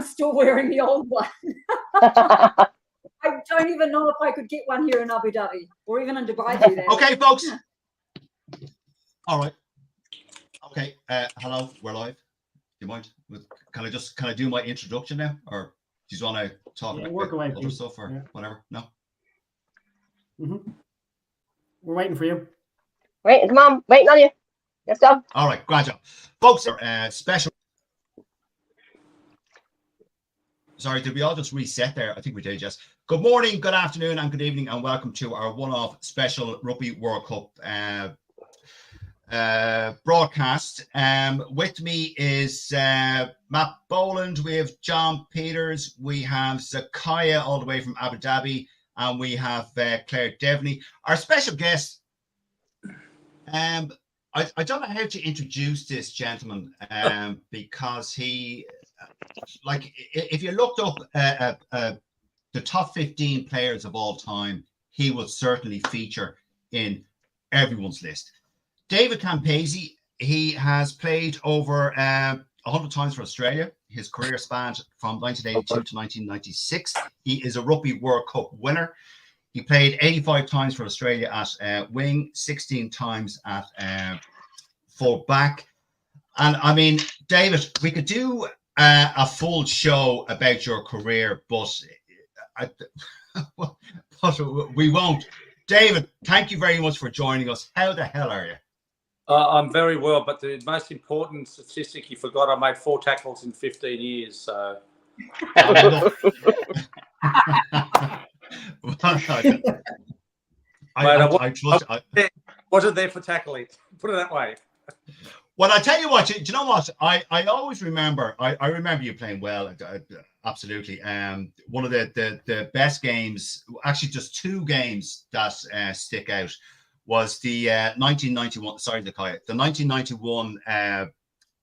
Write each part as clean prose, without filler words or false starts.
I'm still wearing the old one. I don't even know if I could get one here in Abu Dhabi or even in Dubai. Okay, folks. All right. Okay. Hello. We're live. Do you mind? Can I do my introduction now, or do you want to talk about other stuff or whatever? No. We're waiting for you. Waiting, come on, waiting on you. Let's go. All right, great job, folks. Special. Sorry, did we all just reset there? I think we did, yes. Good morning, good afternoon, and good evening, and welcome to our one-off special Rugby World Cup broadcast. With me is Matt Boland, we have John Peters, we have Zakaya all the way from Abu Dhabi, and we have Claire Devaney. Our special guest, I don't know how to introduce this gentleman because he, like, if you looked up the top 15 players of all time, he would certainly feature in everyone's list. David Campese, he has played over 100 times for Australia. His career spanned from 1982 to 1996. He is a Rugby World Cup winner. He played 85 times for Australia at wing, 16 times at full back. And I mean, David, we could do a full show about your career, but we won't. David, thank you very much for joining us. How the hell are you? I'm very well, but the most important statistic you forgot, I made 4 tackles in 15 years. So. Wasn't there for tackling. Put it that way. Well, I tell you what. Do you know what? I always remember. I remember you playing well. Absolutely. One of the best games, actually, just 2 games that stick out, was the 1991. Sorry, the 1991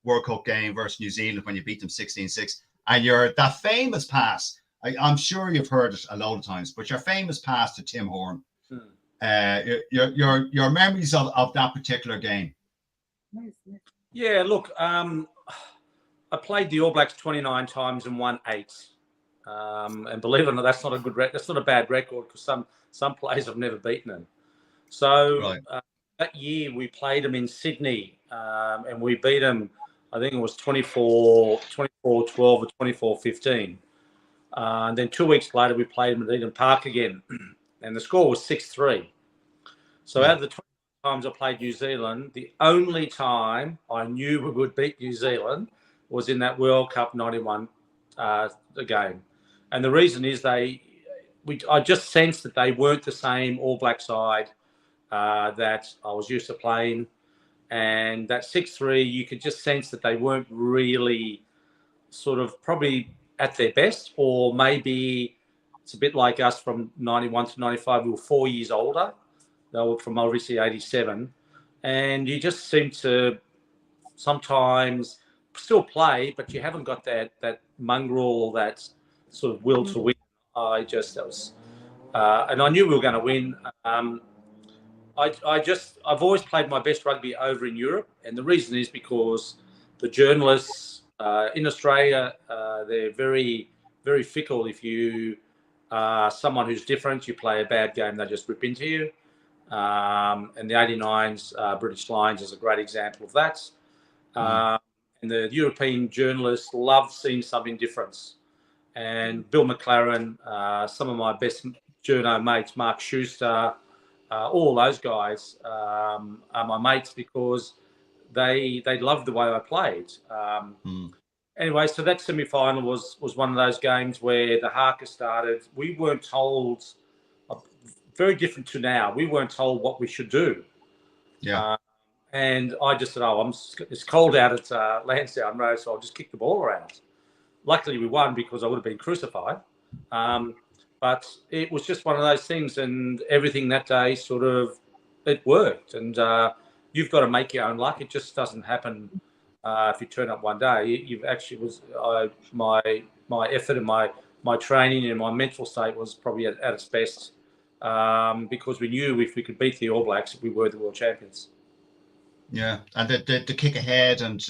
World Cup game versus New Zealand when you beat them 16-6, and that famous pass. I'm sure you've heard it a lot of times, but your famous pass to Tim Horn. Your memories of that particular game. Yeah, look, I played the All Blacks 29 times and won 8. And believe it or not, that's not a good that's not a bad record, because some players have never beaten them. So right. That year we played them in Sydney, and we beat them. I think it was 24-12 or 24-15. And then 2 weeks later, we played them at Eden Park again, and the score was 6-3. So out of the 20 times I played New Zealand, the only time I knew we would beat New Zealand was in that World Cup 91 the game. And the reason is I just sensed that they weren't the same All Black side that I was used to playing. And that 6-3, you could just sense that they weren't really sort of probably at their best, or maybe it's a bit like us from 91 to 95. We were 4 years older. They were from obviously 87. And you just seem to sometimes still play, but you haven't got that mongrel or that sort of will to win. And I knew we were going to win. I've always played my best rugby over in Europe. And the reason is because the journalists in Australia, they're very, very fickle. If you are someone who's different, you play a bad game, they just rip into you. And the 89s, British Lions is a great example of that. And the European journalists love seeing some indifference. And Bill McLaren, some of my best journo mates, Mark Schuster, all those guys are my mates because they loved the way I played. Anyway, so that semi-final was one of those games where the haka started. We weren't told, very different to now, we weren't told what we should do. Yeah. And I just said, it's cold out at Lansdowne Road, so I'll just kick the ball around. Luckily, we won because I would have been crucified. But it was just one of those things, and everything that day sort of, it worked. And you've got to make your own luck. It just doesn't happen if you turn up one day. You've actually my effort and my training and my mental state was probably at its best because we knew if we could beat the All Blacks, we were the world champions. Yeah, and the kick ahead, and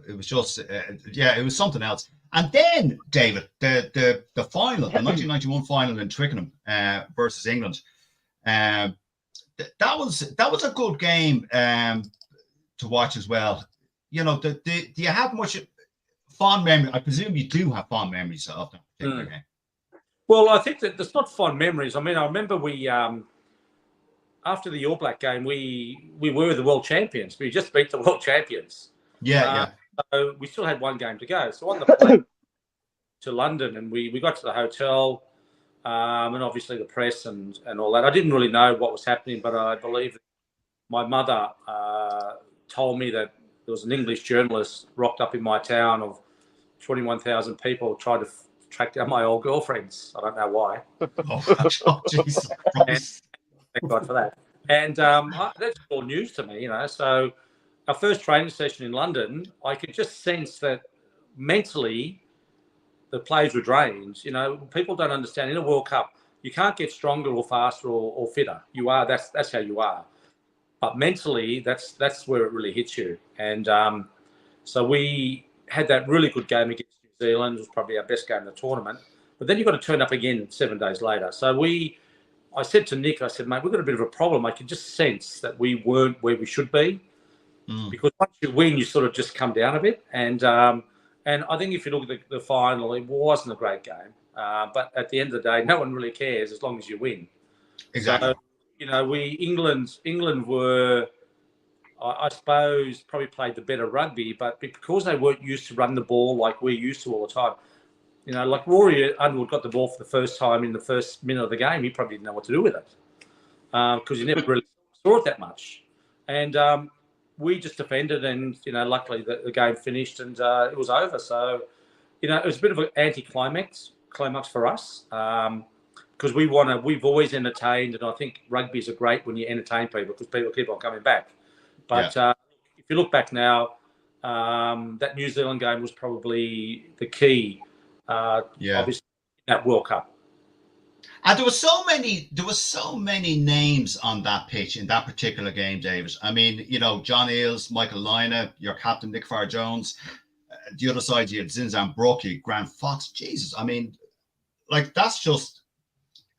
it was just it was something else. And then, David, the final, the 1991 final in Twickenham versus England. That was a good game to watch as well. You know, do you have much fond memory? I presume you do have fond memories of that particular game. Well, I think that there's not fond memories. I mean, I remember we after the All Black game, we were the world champions. We just beat the world champions. Yeah. So we still had one game to go. So on the plane to London, and we got to the hotel, and obviously the press and all that. I didn't really know what was happening, but I believe that my mother told me that there was an English journalist rocked up in my town of 21,000 people tried to track down my old girlfriends. I don't know why. Oh, Jesus Christ. Thank God for that. And that's all news to me, you know. So our first training session in London, I could just sense that mentally the players were drained. You know, people don't understand. In a World Cup, you can't get stronger or faster or fitter. You are. That's how you are. But mentally, that's where it really hits you. And so we had that really good game against New Zealand. It was probably our best game in the tournament. But then you've got to turn up again 7 days later. So I said to Nick, I said, mate, we've got a bit of a problem. I could just sense that we weren't where we should be. Because once you win, you sort of just come down a bit. And I think if you look at the final, it wasn't a great game. But at the end of the day, no one really cares as long as you win. Exactly. So, you know, England were, I suppose, probably played the better rugby, but because they weren't used to run the ball like we're used to all the time, you know, like Rory Underwood got the ball for the first time in the first minute of the game, he probably didn't know what to do with it because he never really saw it that much. And we just defended, and you know, luckily the game finished and it was over. So, you know, it was a bit of an anti-climax for us because we've always entertained, and I think rugby's are great when you entertain people because people keep on coming back. But if you look back now, that New Zealand game was probably the key. Obviously, that World Cup. And there was so many names on that pitch in that particular game, David. I mean, you know, John Eales, Michael Lina, your captain Nick Farr-Jones. The other side, you had Zinzan Brookie, Grant Fox. Jesus, I mean, like that's just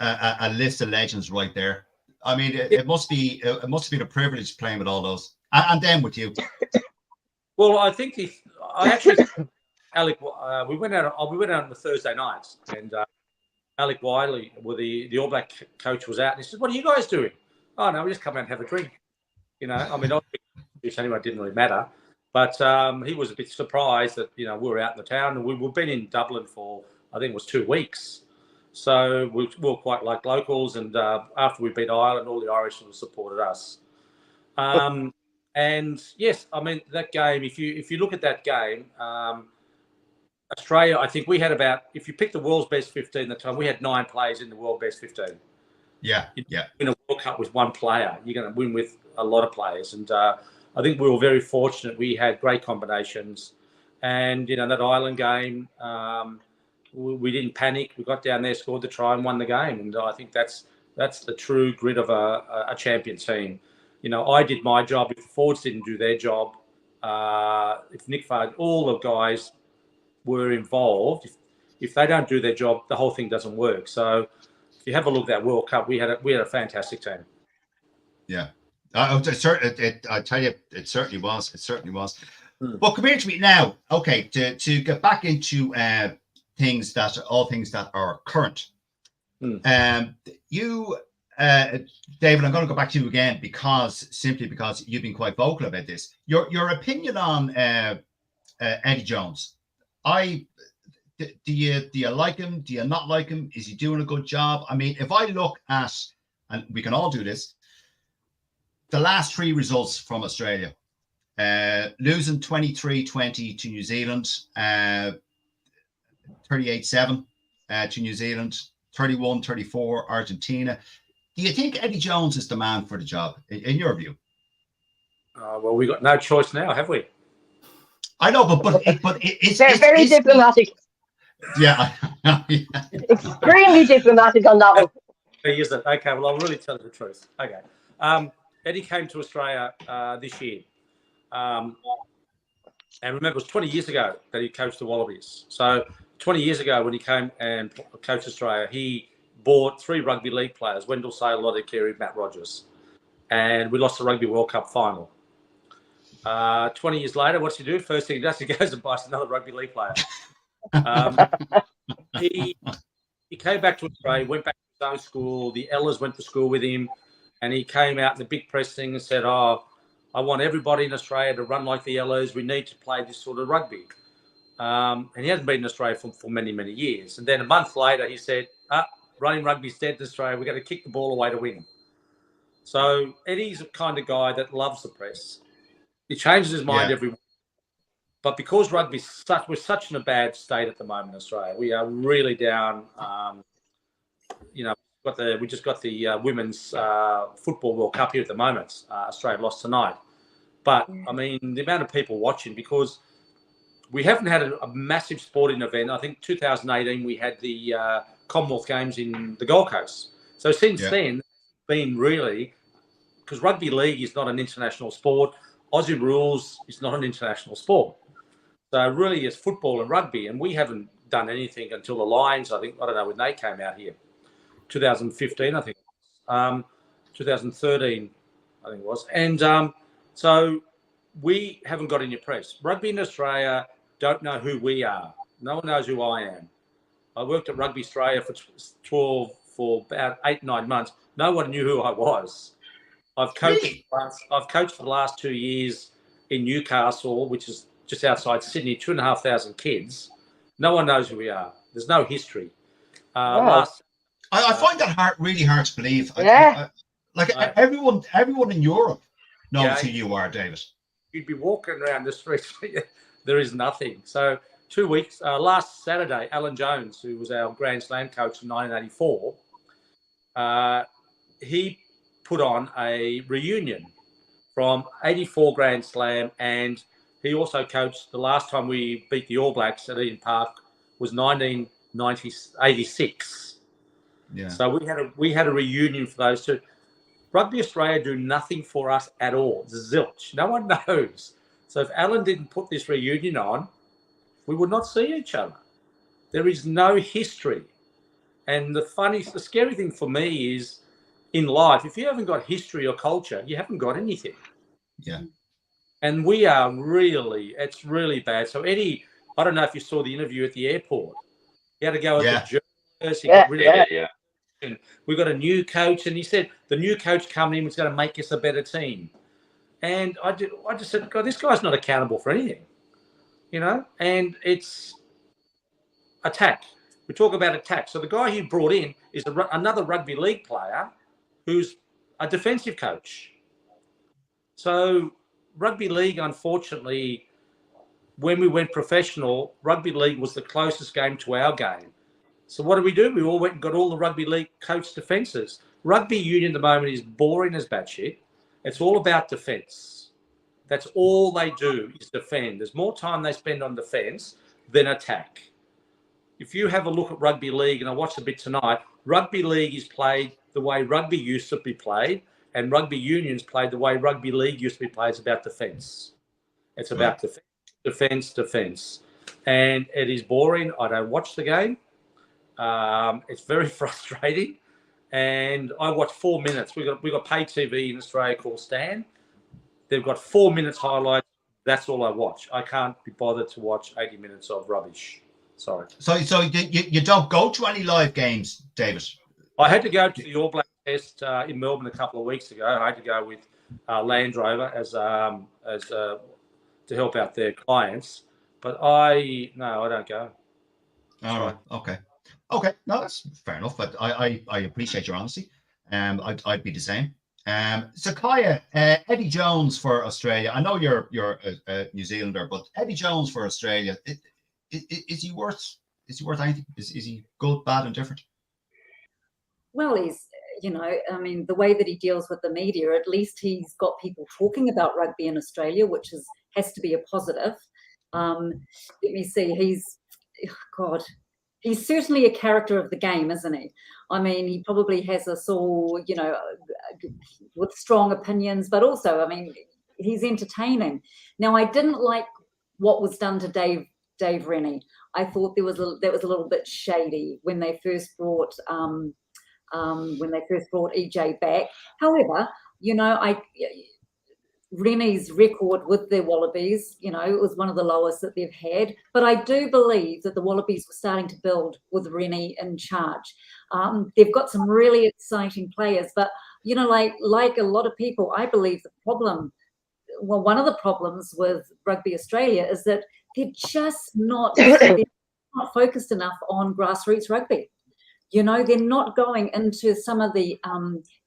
a list of legends right there. I mean, it must have been a privilege playing with all those, and then with you. Well, I think Alec, we went out on the Thursday nights, and Alec Wiley, the All Black coach, was out, and he said, "What are you guys doing?" "Oh no, we just come out and have a drink." You know, I mean, anyway, it didn't really matter, but he was a bit surprised that we were out in the town, and we've been in Dublin for I think it was 2 weeks, so we were quite like locals. And after we beat Ireland, all the Irish supported us. And yes, I mean that game. If you look at that game. Australia, I think we had if you pick the world's best 15 at the time, we had 9 players in the world best 15. Yeah. In a World Cup with 1 player, you're going to win with a lot of players. And I think we were very fortunate. We had great combinations. And, that Ireland game, we didn't panic. We got down there, scored the try and won the game. And I think that's the true grit of a champion team. I did my job. If the forwards didn't do their job, if Nick Farr, all the guys were involved. If they don't do their job, the whole thing doesn't work. So if you have a look at that World Cup, we had a fantastic team. Yeah, I tell you, it certainly was. It certainly was. But come here to me now. Okay, to get back into things that are current. You, David, I'm going to go back to you again simply because you've been quite vocal about this. Your opinion on Eddie Jones. Do you like him? Do you not like him? Is he doing a good job? I mean, if I look at, and we can all do this, the last 3 results from Australia, losing 23-20 to New Zealand, 38-7 to New Zealand, 31-34 Argentina. Do you think Eddie Jones is the man for the job, in your view? Well, we got no choice now, have we? I know, but it's very diplomatic. Yeah. Extremely diplomatic on that one. Is it? Okay, well, I'll really tell you the truth. Okay. Eddie came to Australia this year. And remember, it was 20 years ago that he coached the Wallabies. So 20 years ago when he came and coached Australia, he bought 3 rugby league players, Wendell Sayle, Lottie Carey, Matt Rogers. And we lost the Rugby World Cup final. 20 years later, what's he do? First thing he does, he goes and buys another rugby league player. He came back to Australia, went back to his own school. The Ellers went to school with him. And he came out in the big press thing and said, I want everybody in Australia to run like the Ellers. We need to play this sort of rugby. And he hasn't been in Australia for many, many years. And then a month later, he said, running rugby's dead in Australia. We've got to kick the ball away to win. So Eddie's the kind of guy that loves the press. He changes his mind every week. But because we're such in a bad state at the moment in Australia, we are really down. We just got the Women's Football World Cup here at the moment. Australia lost tonight. But, I mean, the amount of people watching, because we haven't had a massive sporting event. I think 2018 we had the Commonwealth Games in the Gold Coast. So since then, been really, because rugby league is not an international sport. Aussie rules is not an international sport. So really it's football and rugby. And we haven't done anything until the Lions, I don't know when they came out here. 2015, I think. 2013, I think it was. And so we haven't got any press. Rugby in Australia don't know who we are. No one knows who I am. I worked at Rugby Australia for about 8-9 months. No one knew who I was. I've coached for the last 2 years in Newcastle, which is just outside Sydney, 2,500 kids. No one knows who we are. There's no history. I find that really hard to believe. Everyone in Europe knows who you are, David. You'd be walking around the streets. There is nothing. So 2 weeks, last Saturday, Alan Jones, who was our Grand Slam coach in 1984, he put on a reunion from 84 Grand Slam, and he also coached the last time we beat the All Blacks at Eden Park was 1986. Yeah. So we had a reunion for those two. Rugby Australia do nothing for us at all. Zilch. No one knows. So if Alan didn't put this reunion on, we would not see each other. There is no history. And the scary thing for me is in life, if you haven't got history or culture, you haven't got anything. Yeah. And we are it's really bad. So Eddie, I don't know if you saw the interview at the airport. He had to go at the journalist. And we got a new coach, and he said the new coach coming in was going to make us a better team. And I just said, God, this guy's not accountable for anything, and it's attack. We talk about attack. So the guy he brought in is another rugby league player who's a defensive coach. So rugby league, unfortunately, when we went professional, rugby league was the closest game to our game. So what do? We all went and got all the rugby league coach defences. Rugby union at the moment is boring as batshit. It's all about defence. That's all they do is defend. There's more time they spend on defence than attack. If you have a look at rugby league, and I watched a bit tonight, rugby league is played the way rugby used to be played, and rugby unions played the way rugby league used to be played. It's about defence. It's about defence. And it is boring. I don't watch the game. It's very frustrating, and I watch 4 minutes. We got pay TV in Australia called Stan. They've got 4 minutes highlights. That's all I watch. I can't be bothered to watch 80 minutes of rubbish. Sorry. So you don't go to any live games, David? I had to go to the All Black Test in Melbourne a couple of weeks ago. I had to go with Land Rover as to help out their clients, but I don't go. All right. Okay, no, that's fair enough. But I appreciate your honesty. I'd be the same. So Kaya, Eddie Jones for Australia. I know you're a New Zealander, but Eddie Jones for Australia. Is he worth anything? Is he good, bad, and different? Well, he's I mean, the way that he deals with the media, at least he's got people talking about rugby in Australia, which has to be a positive. Let me see. He's certainly a character of the game, isn't he? I mean, he probably has us all, with strong opinions, but also, I mean, he's entertaining. Now, I didn't like what was done to Dave Rennie. I thought that was a little bit shady when they first brought EJ back. However, Rennie's record with the Wallabies, it was one of the lowest that they've had. But I do believe that the Wallabies were starting to build with Rennie in charge. They've got some really exciting players, but like a lot of people, I believe one of the problems with Rugby Australia is that they're just not focused enough on grassroots rugby. They're not going into some of the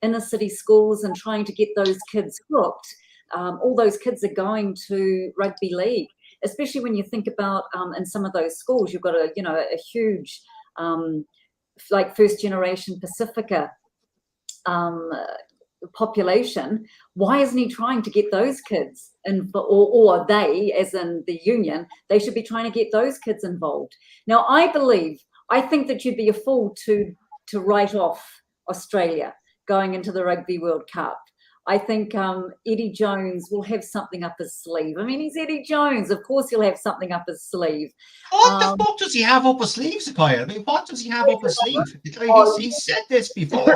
inner city schools and trying to get those kids hooked. All those kids are going to rugby league, especially when you think about in some of those schools, you've got a huge like first generation Pacifica population. Why isn't he trying to get those kids or they, as in the union, they should be trying to get those kids involved. Now, I think that you'd be a fool to write off Australia going into the Rugby World Cup. I think Eddie Jones will have something up his sleeve. I mean, he's Eddie Jones. Of course he'll have something up his sleeve. What the fuck does he have up his sleeve, Sakaya? I mean, what does he have up his sleeve? He's said this before.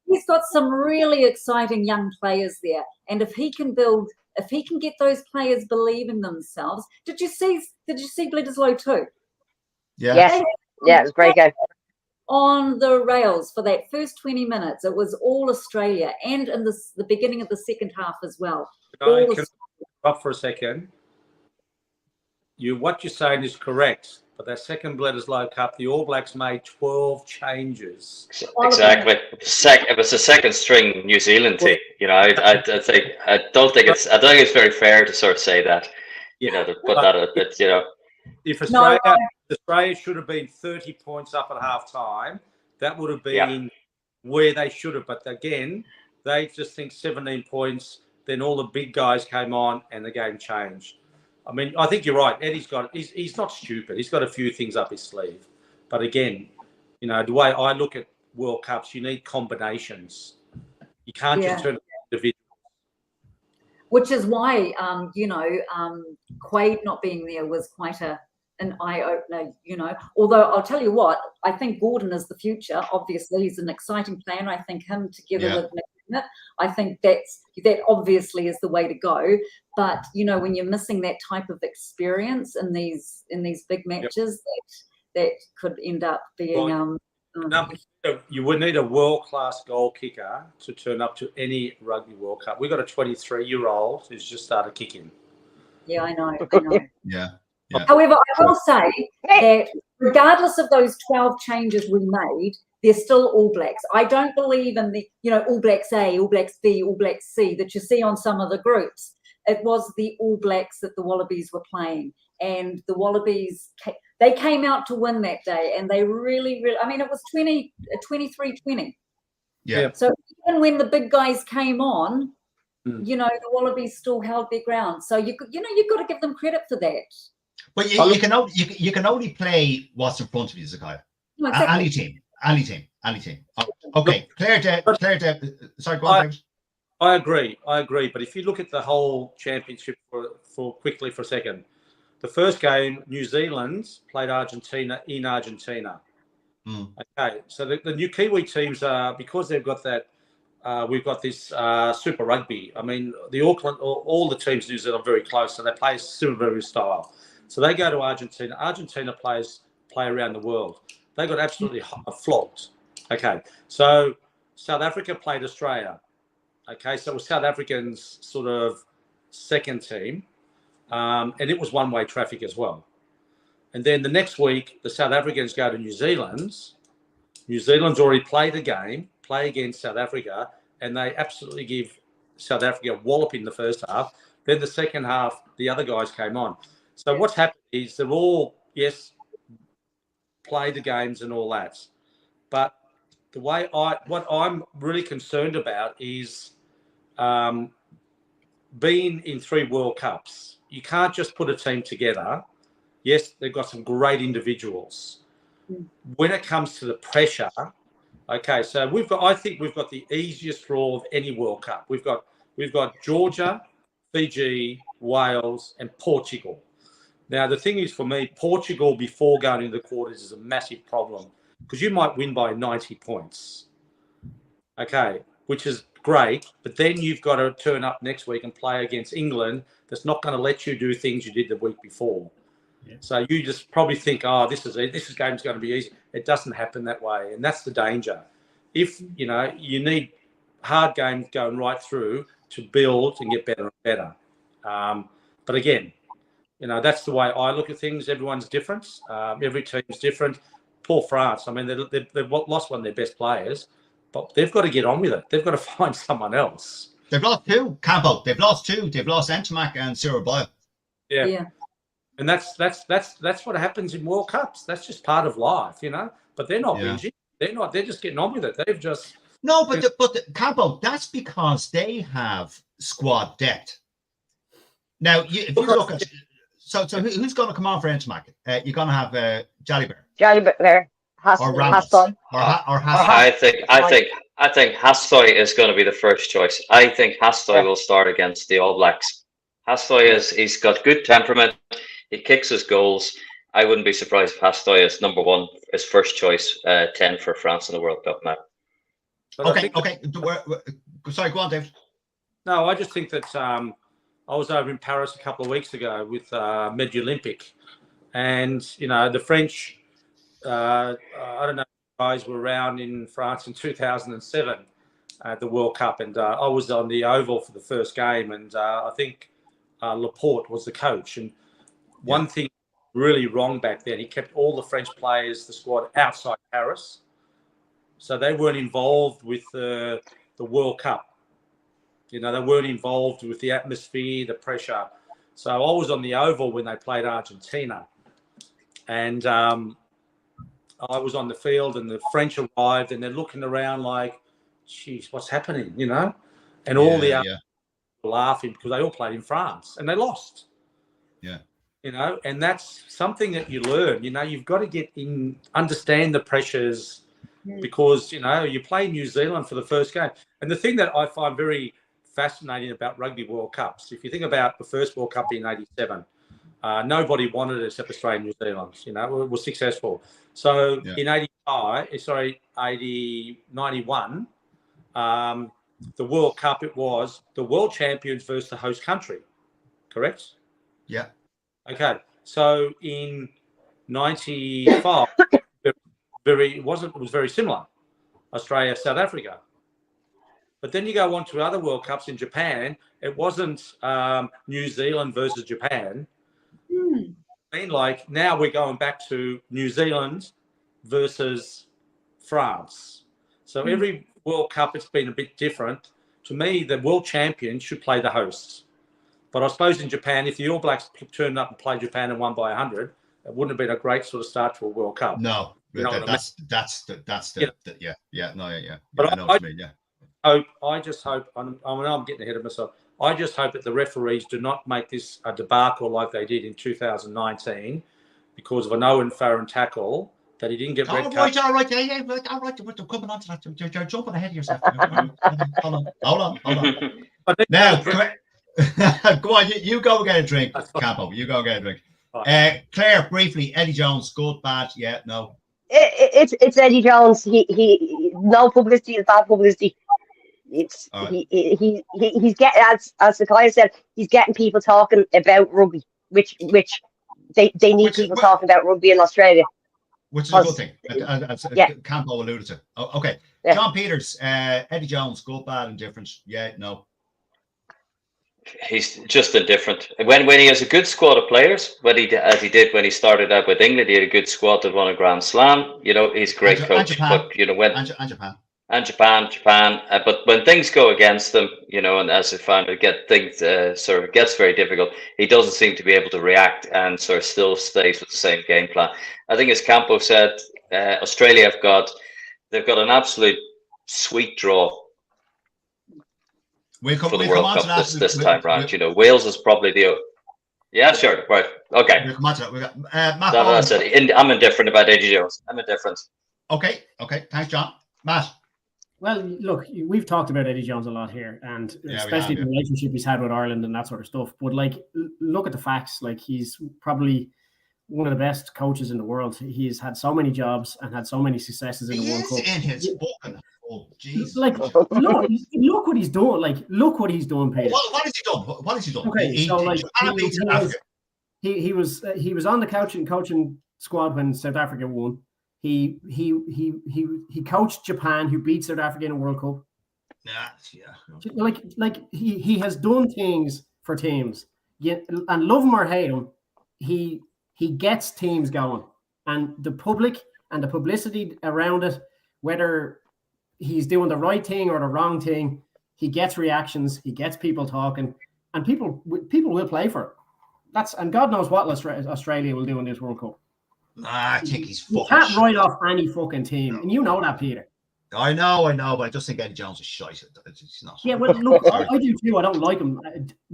He's got some really exciting young players there. And if he can get those players believe in themselves. Did you see Bledisloe too? Yeah. Yes. Yeah, it was a great game. On the rails for that first 20 minutes. It was all Australia, and in the beginning of the second half as well. Can I stop for a second? What you're saying is correct, but that second Bledisloe Cup, the All Blacks made 12 changes. Exactly. It was a second string New Zealand team. I don't think it's very fair to sort of say that. To put that at it. If Australia should have been 30 points up at half time, that would have been where they should have. But again, they just think 17 points, then all the big guys came on and the game changed. I mean, I think you're right. Eddie's he's not stupid. He's got a few things up his sleeve. But again, the way I look at World Cups, you need combinations. You can't just turn individual. Which is why, Quaid not being there was quite an eye-opener, Although I'll tell you what, I think Gordon is the future. Obviously, he's an exciting player. I think him together with McKenna, I think that obviously is the way to go. But, when you're missing that type of experience in these big matches, that could end up being... you would need a world-class goal kicker to turn up to any Rugby World Cup. We've got a 23-year-old who's just started kicking. Yeah, I know. Yeah. However, I will say that regardless of those 12 changes we made, they're still All Blacks. I don't believe in the, All Blacks A, All Blacks B, All Blacks C that you see on some of the groups. It was the All Blacks that the Wallabies were playing. And the Wallabies, they came out to win that day. And they really, I mean, it was 23-20. Yeah. So even when the big guys came on, the Wallabies still held their ground. So you've got to give them credit for that. But you can only play what's in front of you, Zakaya. No, exactly. Any team. Oh, okay, Claire. Sorry, go on, David. I agree. But if you look at the whole championship for quickly for a second, the first game, New Zealand played Argentina in Argentina. Okay, so the new Kiwi teams are, because they've got that. We've got this Super Rugby. I mean, the Auckland, all the teams in New Zealand are very close, so they play Super Rugby style. So they go to Argentina. Argentina players play around the world. They got absolutely flogged. Okay, so South Africa played Australia. Okay, so it was South Africans' sort of second team, and it was one-way traffic as well. And then the next week, the South Africans go to New Zealand. New Zealand's already played a game, play against South Africa, and they absolutely give South Africa a wallop in the first half. Then the second half, the other guys came on. So what's happened is they're all, play the games and all that. But the way what I'm really concerned about is being in 3 World Cups. You can't just put a team together. Yes, they've got some great individuals. When it comes to the pressure, okay, so I think we've got the easiest draw of any World Cup. We've got Georgia, Fiji, Wales, and Portugal. Now, the thing is for me, Portugal before going into the quarters is a massive problem because you might win by 90 points. Okay, which is great, but then you've got to turn up next week and play against England that's not going to let you do things you did the week before. Yeah. So you just probably think, oh, this game's going to be easy. It doesn't happen that way, and that's the danger. If, you know, you need hard games going right through to build and get better and better. But again, you know, that's the way I look at things. Everyone's different. Every team's different. Poor France. I mean, they've lost one of their best players, but they've got to get on with it. They've got to find someone else. They've lost two, Campo. They've lost two. They've lost Entamac and Cyril Boyle. Yeah. And that's what happens in World Cups. That's just part of life, you know. But they're not whinging. They're not. They're just getting on with it. They've just but Campo. That's because they have squad depth. Now, if you look at so who's going to come on for Entamac? You're going to have Jalibert. Jalibert, Hastoy. I think Hastoy is going to be the first choice. I think Hastoy will start against the All Blacks. Hastoy he's got good temperament. He kicks his goals. I wouldn't be surprised if Hastoy is number one, his first choice 10 for France in the World Cup now. Okay. Sorry, go on, David. No, I just think that I was over in Paris a couple of weeks ago with Med Olympic, and you know the French. I don't know, guys were around in France in 2007 at the World Cup, and I was on the Oval for the first game, and I think Laporte was the coach. And one thing really wrong back then, he kept all the French players, the squad, outside Paris, so they weren't involved with the World Cup. You know, they weren't involved with the atmosphere, the pressure. So I was on the Oval when they played Argentina, and I was on the field, and the French arrived, and they're looking around like, "Geez, what's happening?" You know, and all the other people laughing because they all played in France and they lost. Yeah, you know, and that's something that you learn. You know, you've got to understand the pressures because you know you play New Zealand for the first game, and the thing that I find very fascinating about Rugby World Cups, if you think about the first World Cup in '87. Nobody wanted it except Australia and New Zealand. You know, it was successful. So in 91, the World Cup, it was the world champions versus the host country, correct? Yeah. Okay. So in 95, it was very similar. Australia, South Africa. But then you go on to other World Cups in Japan. It wasn't New Zealand versus Japan. I mean, like now we're going back to New Zealand versus France. So every World Cup, it's been a bit different. To me, the world champions should play the hosts. But I suppose in Japan, if the All Blacks turned up and played Japan and won by 100, it wouldn't have been a great sort of start to a World Cup. No, you know that's the I know what you mean. Yeah. I just hope. I'm getting ahead of myself. I just hope that the referees do not make this a debacle like they did in 2019 because of an Owen Farron tackle that he didn't get red card. All right. We're coming on to that. You're jumping ahead of yourself. Hold on. Now, go on. You go get a drink, Campo. You go get a drink. Right. Claire, briefly, Eddie Jones, good, bad, yeah, no. It's Eddie Jones. He no publicity is bad publicity. It's he's getting, as the guy said, he's getting people talking about rugby, which they need people talking about rugby in Australia, which is a good thing, as Campo alluded to. Okay, John Peters, Eddie Jones, good, bad, indifferent, yeah, no. He's just indifferent. When he has a good squad of players, as he did when he started out with England, he had a good squad that won a Grand Slam. You know, he's a great coach. But you know Japan. But when things go against them, you know, and as I found it, gets very difficult. He doesn't seem to be able to react and sort of still stays with the same game plan. I think, as Campo said, Australia they've got an absolute sweet draw. For the World Cup this time round. You know, Wales is probably yeah, sure, right, okay. We'll come on to that. That's it. I'm indifferent about Eddie Jones. I'm indifferent. Okay, thanks, John. Matt. Well, look, we've talked about Eddie Jones a lot here, and especially the relationship he's had with Ireland and that sort of stuff. But like, look at the facts. Like, he's probably one of the best coaches in the world. He's had so many jobs and had so many successes in the World Cup. In his fucking like, look what he's doing. Like, look what he's doing, Peter. What has he done? What has he done? Okay, so like he was on the coaching squad when South Africa won. He coached Japan, who beat South Africa in a World Cup. Like he has done things for teams. And love him or hate him, he gets teams going. And the public and the publicity around it, whether he's doing the right thing or the wrong thing, he gets reactions, he gets people talking, and people will play for it. And God knows what Australia will do in this World Cup. I think he's fucking. You can't write off any fucking team, and you know that, Peter. I know, but I just think Eddie Jones is shite. It's not. Yeah, well, look, I do too. I don't like him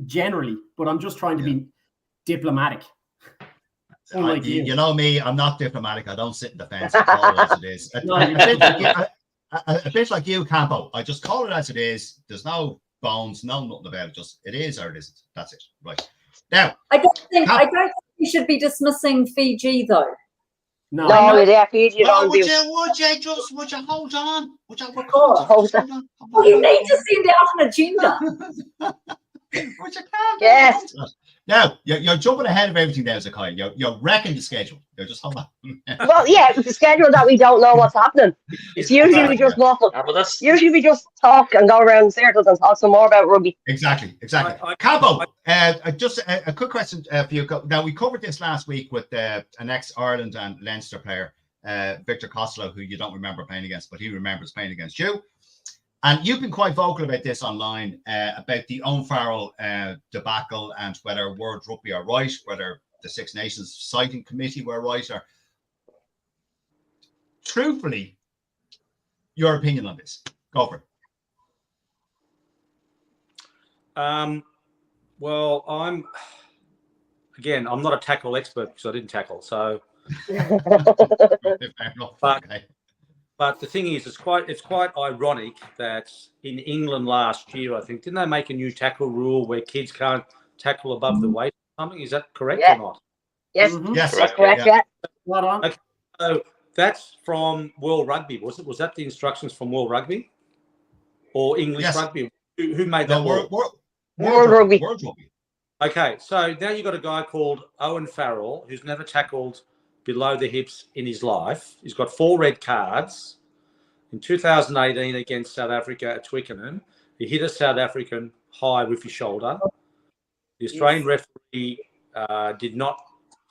generally, but I'm just trying to be diplomatic. You know me, I'm not diplomatic. I don't sit in the fence. I call it as it is. A bit like you, Campo. I just call it as it is. There's no bones, nothing about it. Just it is or it isn't. That's it. Right. Now, I don't think we should be dismissing Fiji though. No, Fiji. Well, would you hold on? Would you hold on? Well, you need to send out an agenda. Yes. Now, you're jumping ahead of everything there, Zakai. You're wrecking the schedule. You're just hold on. Well, yeah, it's the schedule that we don't know what's happening. It's usually we just waffle. Usually we just talk and go around in circles and talk some more about rugby. Exactly. Campo, just a quick question for you. Now, we covered this last week with an ex-Ireland and Leinster player, Victor Costello, who you don't remember playing against, but he remembers playing against you. And you've been quite vocal about this online, about the Owen Farrell debacle and whether World Rugby are right, whether the Six Nations Citing Committee were right, or truthfully, your opinion on this. Go for it. Well, I'm not a tackle expert because I didn't tackle, so. But the thing is, it's quite ironic that in England last year, I think, didn't they make a new tackle rule where kids can't tackle above the weight or something? Is that correct or not? Yes. Mm-hmm. Yes, that's correct. Yeah. Okay, so that's from World Rugby, was it? Was that the instructions from World Rugby or English Rugby? Who made that? World Rugby. World Rugby. Okay, so now you've got a guy called Owen Farrell who's never tackled below the hips in his life. He's got 4 red cards. In 2018 against South Africa at Twickenham, he hit a South African high with his shoulder. The Australian referee did not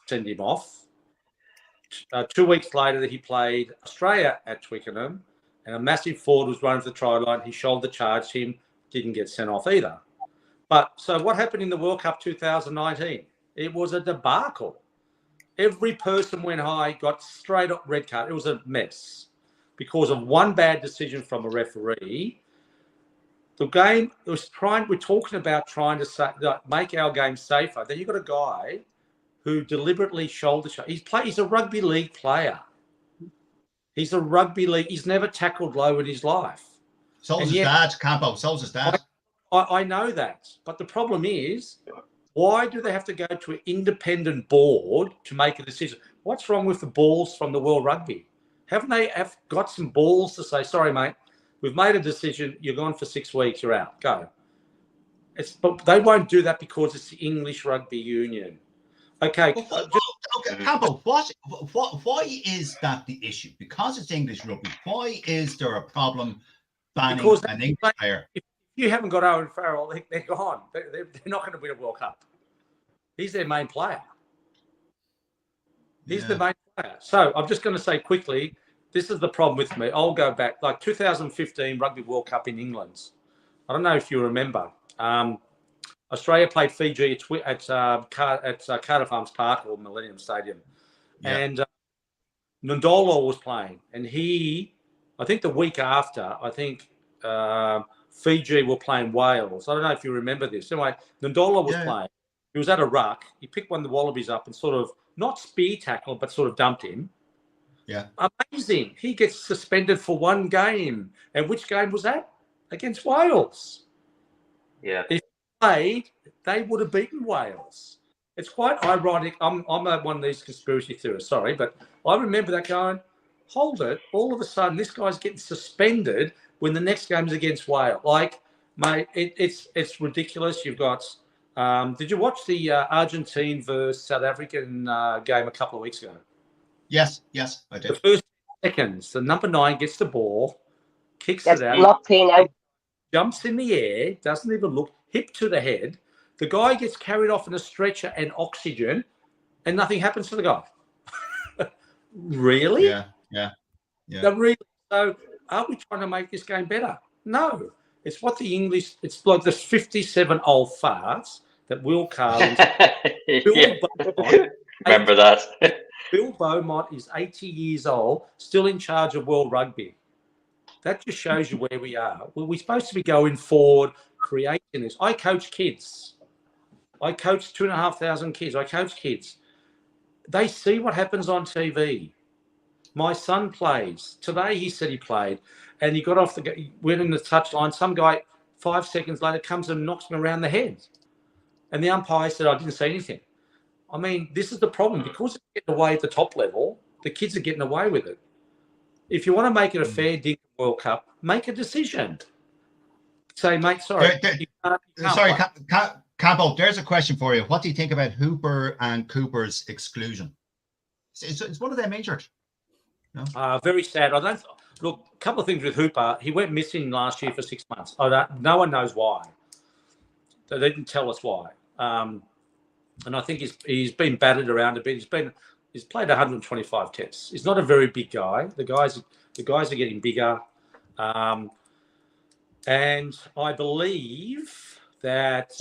send him off. 2 weeks later, he played Australia at Twickenham, and a massive forward was running for the try line. He shoulder charged him, didn't get sent off either. But so what happened in the World Cup 2019? It was a debacle. Every person went high, got straight up red card. It was a mess because of one bad decision from a referee. The game was we're talking about trying to make our game safer. Then you've got a guy who deliberately shoulder shot. He's a rugby league player. He's a rugby league. He's never tackled low in his life. So's his dad, Campo. So's his dad. I know that. But the problem is, why do they have to go to an independent board to make a decision? What's wrong with the balls from the World Rugby? Haven't they got some balls to say, sorry, mate, we've made a decision. You're gone for 6 weeks. You're out. Go. But they won't do that because it's the English Rugby Union. Okay. Campo, why is that the issue? Because it's English rugby, why is there a problem banning an English player? If you haven't got Owen Farrell, they're gone. They're not going to win a World Cup. He's their main player. He's the main player. So I'm just going to say quickly, this is the problem with me. I'll go back, like 2015 Rugby World Cup in England. I don't know if you remember. Australia played Fiji at Cardiff Arms Park or Millennium Stadium. Yeah. And Ndola was playing. And I think the week after, Fiji were playing Wales. I don't know if you remember this. Anyway, Ndola was playing. He was at a ruck. He picked one of the Wallabies up and sort of, not spear tackle, but sort of dumped him. Yeah. Amazing. He gets suspended for one game. And which game was that? Against Wales. Yeah. If they played, they would have beaten Wales. It's quite ironic. I'm one of these conspiracy theorists, sorry, but I remember that going, hold it, all of a sudden this guy's getting suspended when the next game is against Wales. Like, mate, it's ridiculous. You've got did you watch the Argentine versus South African game a couple of weeks ago? Yes, I The did. first seconds, the number 9 gets the ball, kicks That's it out, locked in out. jumps in the air, doesn't even look, hip to the head. The guy gets carried off in a stretcher and oxygen, and nothing happens to the guy. Really? Yeah. Really? So are we trying to make this game better? No. It's what the English, it's like the 57 old farts that Will Carlin. Remember that. Bill Beaumont is 80 years old, still in charge of World Rugby. That just shows you where we are. Well, we're supposed to be going forward, creating this. I coach kids. I coach 2,500 kids. I coach kids. They see what happens on TV. My son plays. Today he said he played, and he got off went in the touchline. Some guy 5 seconds later comes and knocks him around the head. And the umpire said, I didn't see anything. I mean, this is the problem. Because it's getting away at the top level, the kids are getting away with it. If you want to make it a fair Dinkum World Cup, make a decision. Say, mate, sorry. You can't Campbell, there's a question for you. What do you think about Hooper and Cooper's exclusion? It's one of them injured. No? Very sad. Look, a couple of things with Hooper. He went missing last year for 6 months. No one knows why. They didn't tell us why. And I think he's been battered around a bit. He's played 125 tests. He's not a very big guy. The guys are getting bigger. And I believe that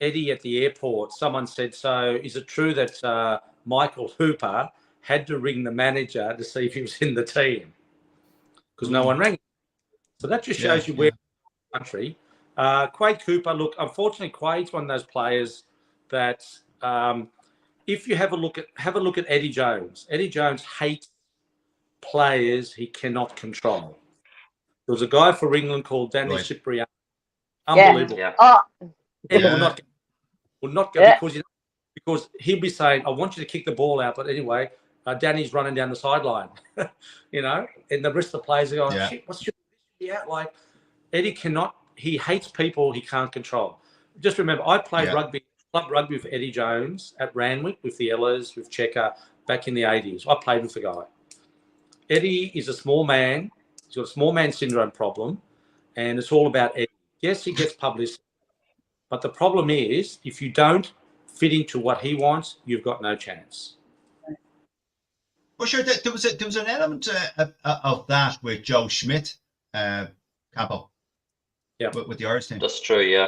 Eddie at the airport, someone said, so is it true that Michael Hooper had to ring the manager to see if he was in the team? Because no one rang him. So that just shows you where the country. Quade Cooper, look, unfortunately, Quade's one of those players that if you have a look at Eddie Jones. Eddie Jones hates players he cannot control. There was a guy for England called Danny Cipriano. Unbelievable. Yeah. Will not go because he'll be saying, I want you to kick the ball out. But anyway, Danny's running down the sideline, and the rest of the players are going, shit, what's your out? Like, Eddie he hates people he can't control. Just remember, I played club rugby with Eddie Jones at Randwick with the Ellers, with Checker back in the 80s. I played with the guy. Eddie is a small man. He's got a small man syndrome problem, and it's all about Eddie. Yes, he gets publicity, but the problem is if you don't fit into what he wants, you've got no chance. Well, sure, there was an element of that with Joe Schmidt, Campbell. Yeah, with the Irish team. That's true. Yeah.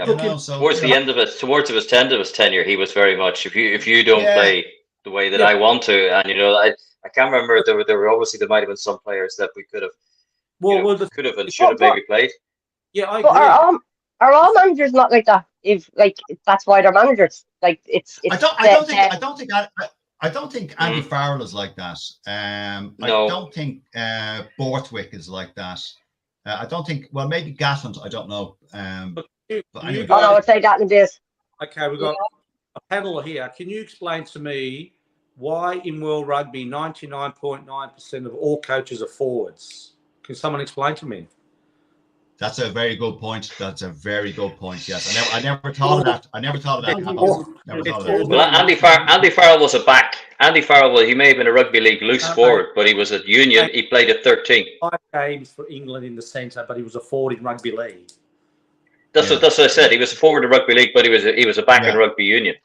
Look, Towards the end of his tenure, he was very much if you don't play the way that I want to, and I can't remember there might have been some players that we could have could have and should have maybe played. Yeah, I agree. But are all managers not like that? If that's why they're managers. Like it's I don't think Andy Farrell is like that. No. I don't think Borthwick is like that. I don't think. Well, maybe Gatland. I don't know. But anyway. I would say that in this. Okay, we've got a panel here. Can you explain to me why in World Rugby 99.9% of all coaches are forwards? Can someone explain to me? That's a very good point. Yes, I never thought of that. Well, Andy Farrell was a back. Andy Farrell, he may have been a rugby league loose forward, but he was at Union. He played at 13. 5 games for England in the centre, but he was a forward in rugby league. That's what I said. He was a forward in rugby league, but he was a back in rugby union.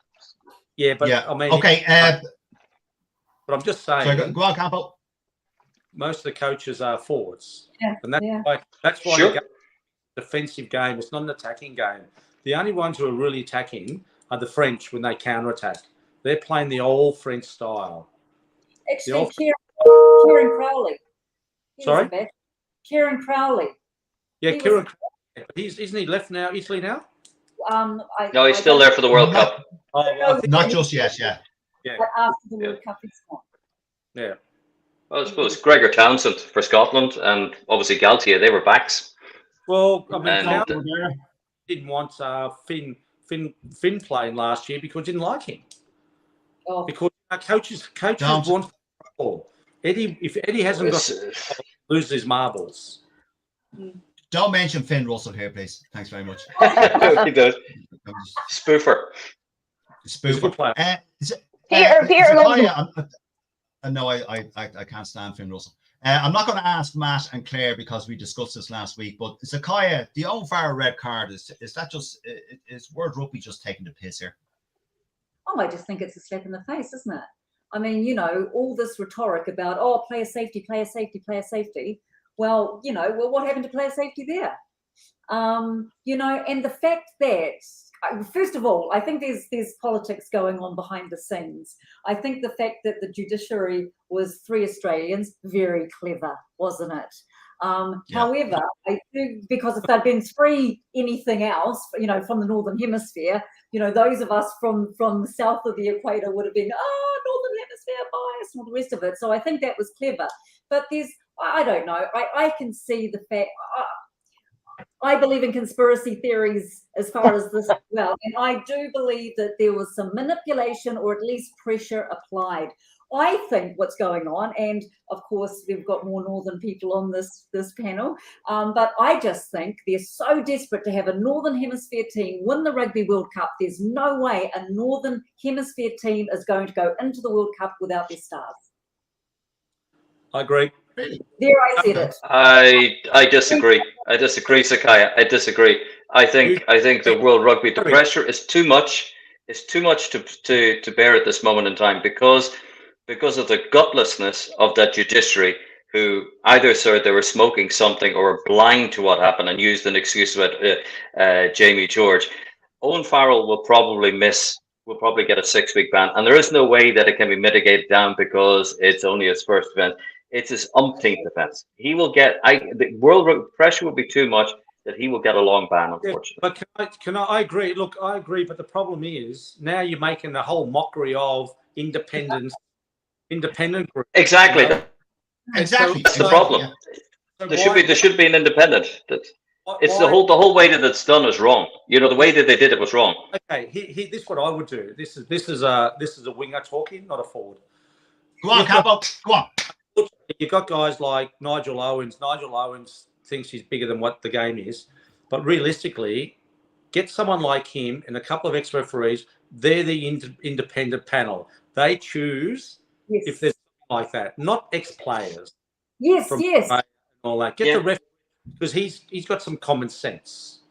Yeah, but I mean, okay. But I'm just saying. Sorry, go on, Campbell. Most of the coaches are forwards, and that's why the defensive game. It's not an attacking game. The only ones who are really attacking are the French when they counter-attack. They're playing the old French style. Actually, Kieran Crowley. Sorry? Kieran Crowley. Yeah, Kieran Crowley. Isn't he left now, Italy now? No, he's still there for the World Cup. Not just yet, But after the World Cup, he's not. Yeah. Well, I suppose Gregor Townsend for Scotland and obviously Galtier, they were backs. Well, I mean, And Townsend didn't want Finn playing last year because he didn't like him. Oh, Because coaches want football. If Eddie hasn't got loses his marbles. Don't mention Finn Russell here, please. Thanks very much. he does. Spoofer. Peter loves him. No, I can't stand Finn Russell. I'm not going to ask Matt and Claire because we discussed this last week. But Zakaya, the Owen Farrell red card is that just is World Rugby just taking the piss here? Oh, I just think it's a slap in the face, isn't it? I mean, you know, all this rhetoric about, oh, player safety, player safety, player safety. Well, you know, what happened to player safety there? You know, and the fact that, first of all, I think there's politics going on behind the scenes. I think the fact that the judiciary was 3 Australians, very clever, wasn't it? However, I do, because if there'd been 3 anything else, you know, from the Northern Hemisphere, you know, those of us from the south of the equator would have been, Northern Hemisphere bias and all the rest of it. So I think that was clever. But I don't know, I can see the fact, I believe in conspiracy theories as far as this as well. And I do believe that there was some manipulation or at least pressure applied. I think what's going on, and of course we've got more northern people on this panel, but I just think they're so desperate to have a Northern Hemisphere team win the Rugby World Cup. There's no way a Northern Hemisphere team is going to go into the World Cup without their stars. I agree. There, I said it. I disagree. I disagree, Sakaya. I disagree. I think the World Rugby, the pressure is too much. It's too much to bear at this moment in time because of the gutlessness of that judiciary, who either said they were smoking something or were blind to what happened and used an excuse about Jamie George. Owen Farrell will probably get a 6-week ban, and there is no way that it can be mitigated down because it's only his first event. It's his umpteenth offense. He will get. The world pressure will be too much that he will get a long ban. Unfortunately, but I agree. Look, I agree. But the problem is now you're making the whole mockery of independent group. Exactly. You know? Exactly. That's the problem. So there should be an independent. It's the whole way that it's done is wrong. You know, the way that they did it was wrong. Okay, this is what I would do. This is a winger talking, not a forward. Go on, Capo. Go on. You've got guys like Nigel Owens. Nigel Owens thinks he's bigger than what the game is. But realistically, get someone like him and a couple of ex-referees. They're the independent panel. They choose if there's something like that, not ex-players. Yes. And all that. Get the referee, because he's got some common sense.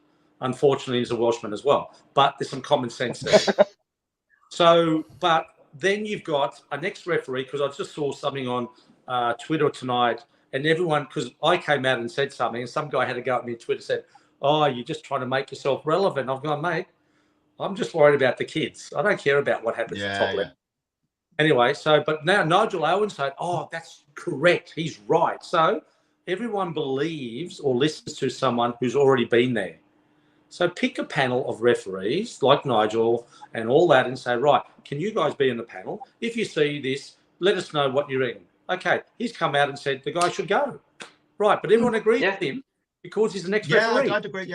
Unfortunately, he's a Welshman as well. But there's some common sense there. But then you've got an ex-referee, because I just saw something on Twitter tonight, and everyone, because I came out and said something, and some guy had to go at me on Twitter and said, "Oh, you're just trying to make yourself relevant." I've gone, mate, I'm just worried about the kids. I don't care about what happens at the top level. Anyway, but now Nigel Owen said, "Oh, that's correct. He's right." So everyone believes or listens to someone who's already been there. So pick a panel of referees like Nigel and all that and say, right, can you guys be in the panel? If you see this, let us know what you're in. Okay, he's come out and said the guy should go. Right, but everyone agrees with him because he's an ex-referee. Yeah, I'd agree,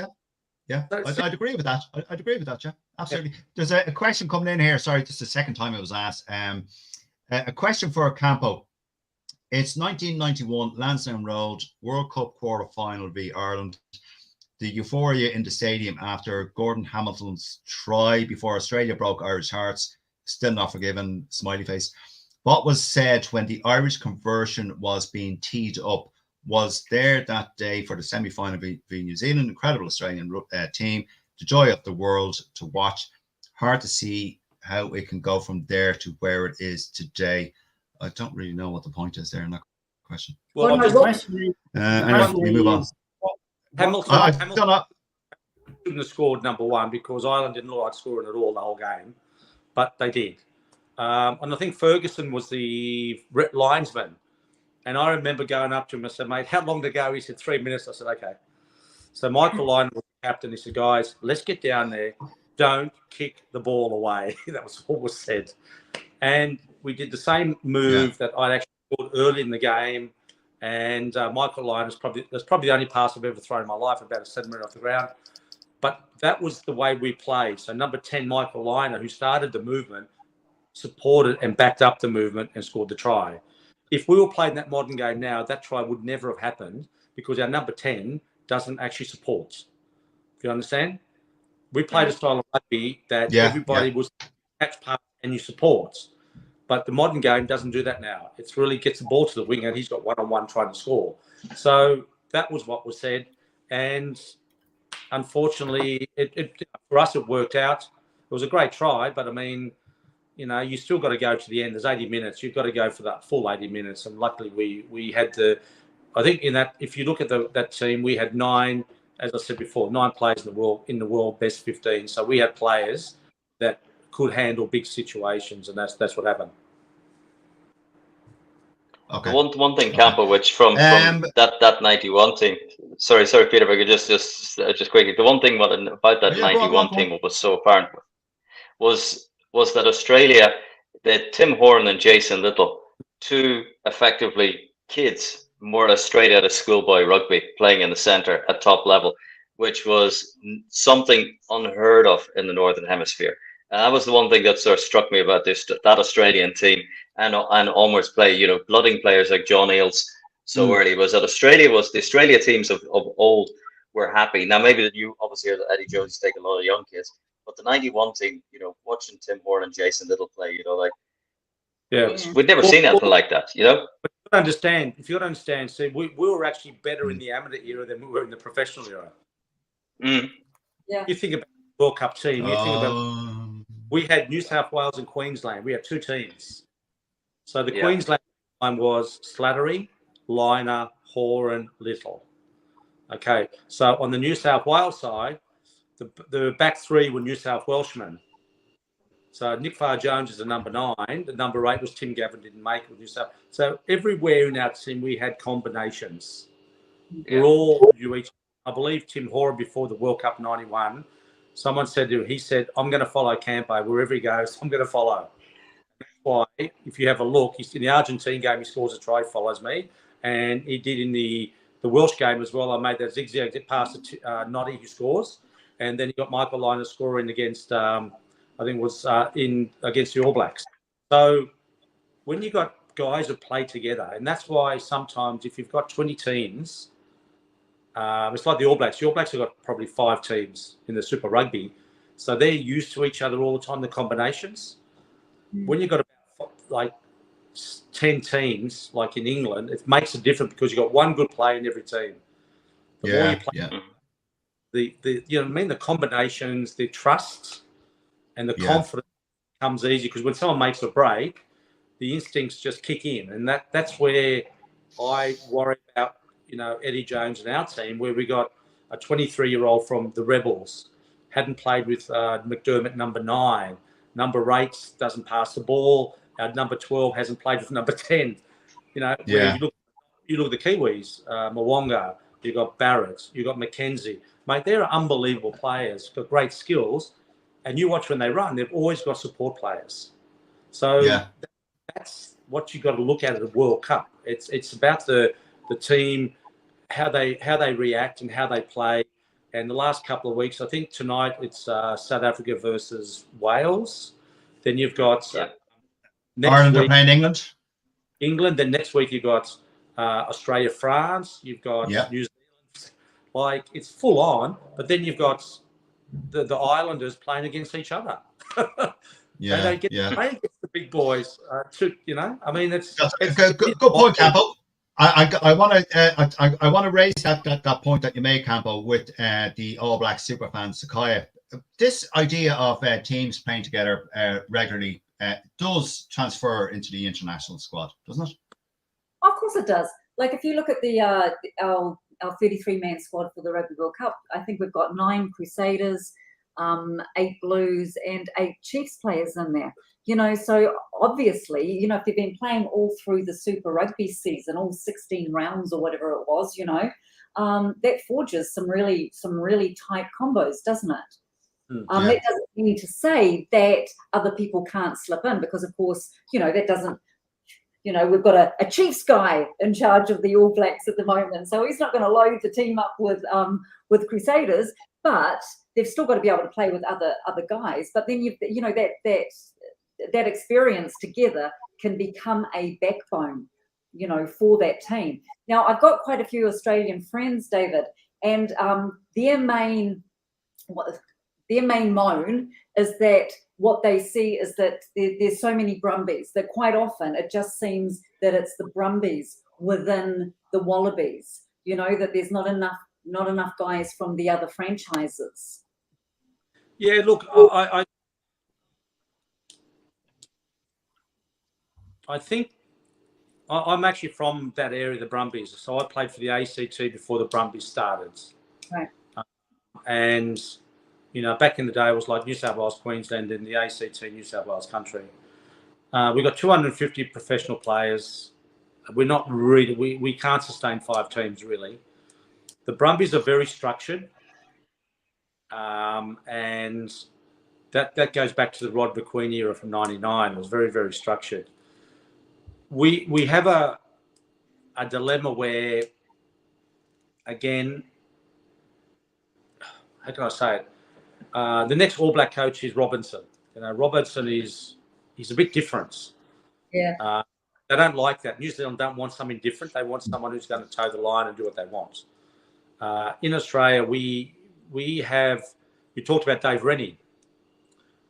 I'd agree with that. I'd agree with that, yeah. Absolutely. Yeah. There's a question coming in here. Sorry, this is the second time it was asked. A question for Campo. It's 1991, Lansdowne Road, World Cup quarter-final v Ireland. The euphoria in the stadium after Gordon Hamilton's try before Australia broke Irish hearts. Still not forgiven, smiley face. What was said when the Irish conversion was being teed up? Was there that day for the semi-final v New Zealand? Incredible Australian team. The joy of the world to watch. Hard to see how it can go from there to where it is today. I don't really know what the point is there in that question. Well, anyway, we move on. Hamilton shouldn't have scored number one because Ireland didn't look like scoring at all the whole game, but they did. And I think Ferguson was the linesman. And I remember going up to him and said, "Mate, how long to go?" He said, 3 minutes. I said, "Okay." So Michael Lyon was the captain. He said, "Guys, let's get down there. Don't kick the ball away." That was what was said. And we did the same move that I'd actually scored early in the game, and Michael Lyon that's probably the only pass I've ever thrown in my life, about a 7 metre off the ground. But that was the way we played. So number 10, Michael Lyon, who started the movement, supported and backed up the movement and scored the try. If we were playing that modern game now, that try would never have happened because our number 10 doesn't actually support. Do you understand? We played a style of rugby that everybody was catch pass and you support. But the modern game doesn't do that now. It's really gets the ball to the wing and he's got one-on-one trying to score. So that was what was said. And unfortunately, for us, it worked out. It was a great try, but I mean, you know, you still got to go to the end. There's 80 minutes. You've got to go for that full 80 minutes. And luckily, we had the. I think in that, if you look at that team, we had 9, as I said before, 9 players in the world best 15. So we had players that could handle big situations, and that's what happened. Okay. One thing, Campo, which from that 91 team. Sorry, Peter, if I could just quickly. The one thing about that 91 team, what was so apparent was that Australia, that Tim Horan and Jason Little, 2 effectively kids, more or less straight out of schoolboy rugby, playing in the centre at top level, which was something unheard of in the Northern Hemisphere. And that was the one thing that sort of struck me about that Australian team, and almost play, you know, blooding players like John Eales so early, was that the Australia teams of old were happy. Now, maybe that you obviously hear that Eddie Jones take a lot of young kids, but the 91 team, you know, watching Tim Horan and Jason Little play, you know, like, we'd never seen anything like that, you know? But if you don't understand, see, we were actually better in the amateur era than we were in the professional era. Yeah. You think about the World Cup team, you think about, we had New South Wales and Queensland. We had 2 teams. So the Queensland one was Slattery, Liner, Horan, Little. Okay, so on the New South Wales side, the back 3 were New South Welshmen. So Nick Farr-Jones is the number 9. The number 8 was Tim Gavin, didn't make it with New South. So everywhere in our team we had combinations. We're all I believe Tim Horan before the World Cup 91. Someone said to him, he said, "I'm going to follow Campo wherever he goes. I'm going to follow." That's why, if you have a look, he's in the Argentine game, he scores a try, follows me, and he did in the Welsh game as well. I made that zigzag pass to Noddy, who scores, and then he got Michael Lyon scoring against, I think it was against the All Blacks. So when you got guys that play together, and that's why sometimes if you've got 20 teams. It's like the All Blacks. The All Blacks have got probably 5 teams in the Super Rugby. So they're used to each other all the time, the combinations. When you've got about like 10 teams, like in England, it makes a difference because you've got one good player in every team. The more you play, the you know what I mean? The combinations, the trust and the confidence comes easy because when someone makes a break, the instincts just kick in. And that's where I worry about, you know, Eddie Jones and our team, where we got a 23-year-old from the Rebels, hadn't played with McDermott, number 9. Number 8 doesn't pass the ball. Number 12 hasn't played with number 10. You know, where you look at the Kiwis, Mwonga, you've got Barrett, you've got McKenzie. Mate, they're unbelievable players, got great skills. And you watch when they run, they've always got support players. So that's what you got to look at the World Cup. It's about the team, how they react and how they play. And the last couple of weeks, I think tonight it's South Africa versus Wales. Then you've got Ireland are playing England. Then next week you've got Australia, France. You've got New Zealand. Like, it's full on. But then you've got the Islanders playing against each other. They don't get to play against the big boys. You know, I mean, it's good point, Campo. I want to raise that point that you made, Campo, with the All Black superfan Sakaya. This idea of teams playing together regularly does transfer into the international squad, doesn't it? Of course it does. Like if you look at our 33-man squad for the Rugby World Cup, I think we've got 9 Crusaders, 8 Blues, and 8 Chiefs players in there. You know, so obviously, you know, if you've been playing all through the Super Rugby season, all 16 rounds or whatever it was, you know, that forges some really tight combos, doesn't it? That doesn't mean to say that other people can't slip in, because, of course, you know, that doesn't. we've got a Chiefs guy in charge of the All Blacks at the moment, so he's not going to load the team up with Crusaders, but they've still got to be able to play with other guys. But then that experience together can become a backbone, for that team. Now, I've got quite a few Australian friends, David, and their main moan is that what they see is that there's so many Brumbies that quite often it just seems that it's the Brumbies within the Wallabies, that there's not enough guys from the other franchises. Yeah, look, I think I'm actually from that area, the Brumbies. So I played for the ACT before the Brumbies started. Right. And, back in the day, it was like New South Wales, Queensland, and the ACT, New South Wales country. We've got 250 professional players. We're not really, we can't sustain 5 teams, really. The Brumbies are very structured. And that goes back to the Rod McQueen era from '99. It was very, very structured. We have a dilemma where, again, how can I say it? The next All Black coach is Robinson. Robinson he's a bit different. Yeah. They don't like that. New Zealand don't want something different. They want someone who's going to toe the line and do what they want. In Australia, we have. You talked about Dave Rennie.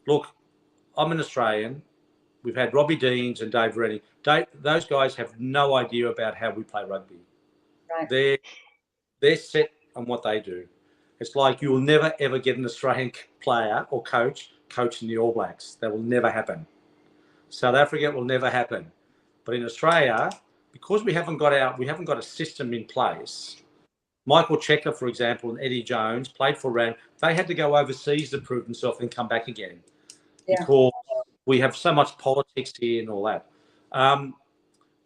Look, I'm an Australian. We've had Robbie Deans and Dave Rennie. Those guys have no idea about how we play rugby. Right. They're set on what they do. It's like you will never, ever get an Australian player or coach coaching the All Blacks. That will never happen. South Africa will never happen. But in Australia, because we haven't got a system in place. Michael Checker, for example, and Eddie Jones played for Ram. They had to go overseas to prove themselves and come back again. Yeah. Because we have so much politics here and all that.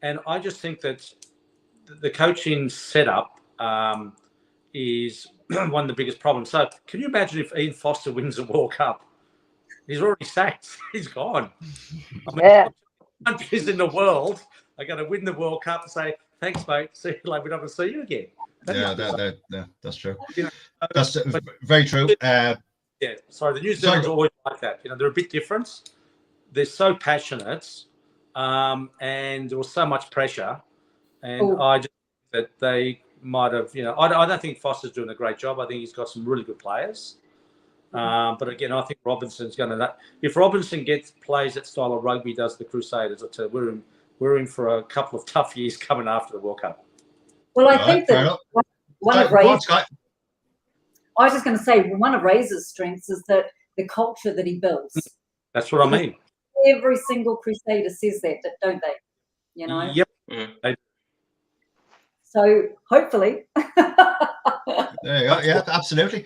And I just think that the coaching setup is one of the biggest problems. So can you imagine if Ian Foster wins the World Cup? He's already sacked. He's gone. Countries in the world are going to win the World Cup and say, thanks, mate. See you later. We don't want to see you again. That's true. That's very true. The New Zealand's always like that. They're a bit different. They're so passionate, and there was so much pressure. And I just think that they might have, I don't think Foster's doing a great job. I think he's got some really good players. But again, I think Robinson's going to. If Robinson plays that style of rugby, does the Crusaders, I tell you, we're in for a couple of tough years coming after the World Cup. Well, I think that one of Razor's, I was just going to say, one of Razor's strengths is that the culture that he builds. That's what I mean. Every single Crusader says that, don't they? Yep. Mm-hmm. So hopefully. There you go. Yeah, absolutely.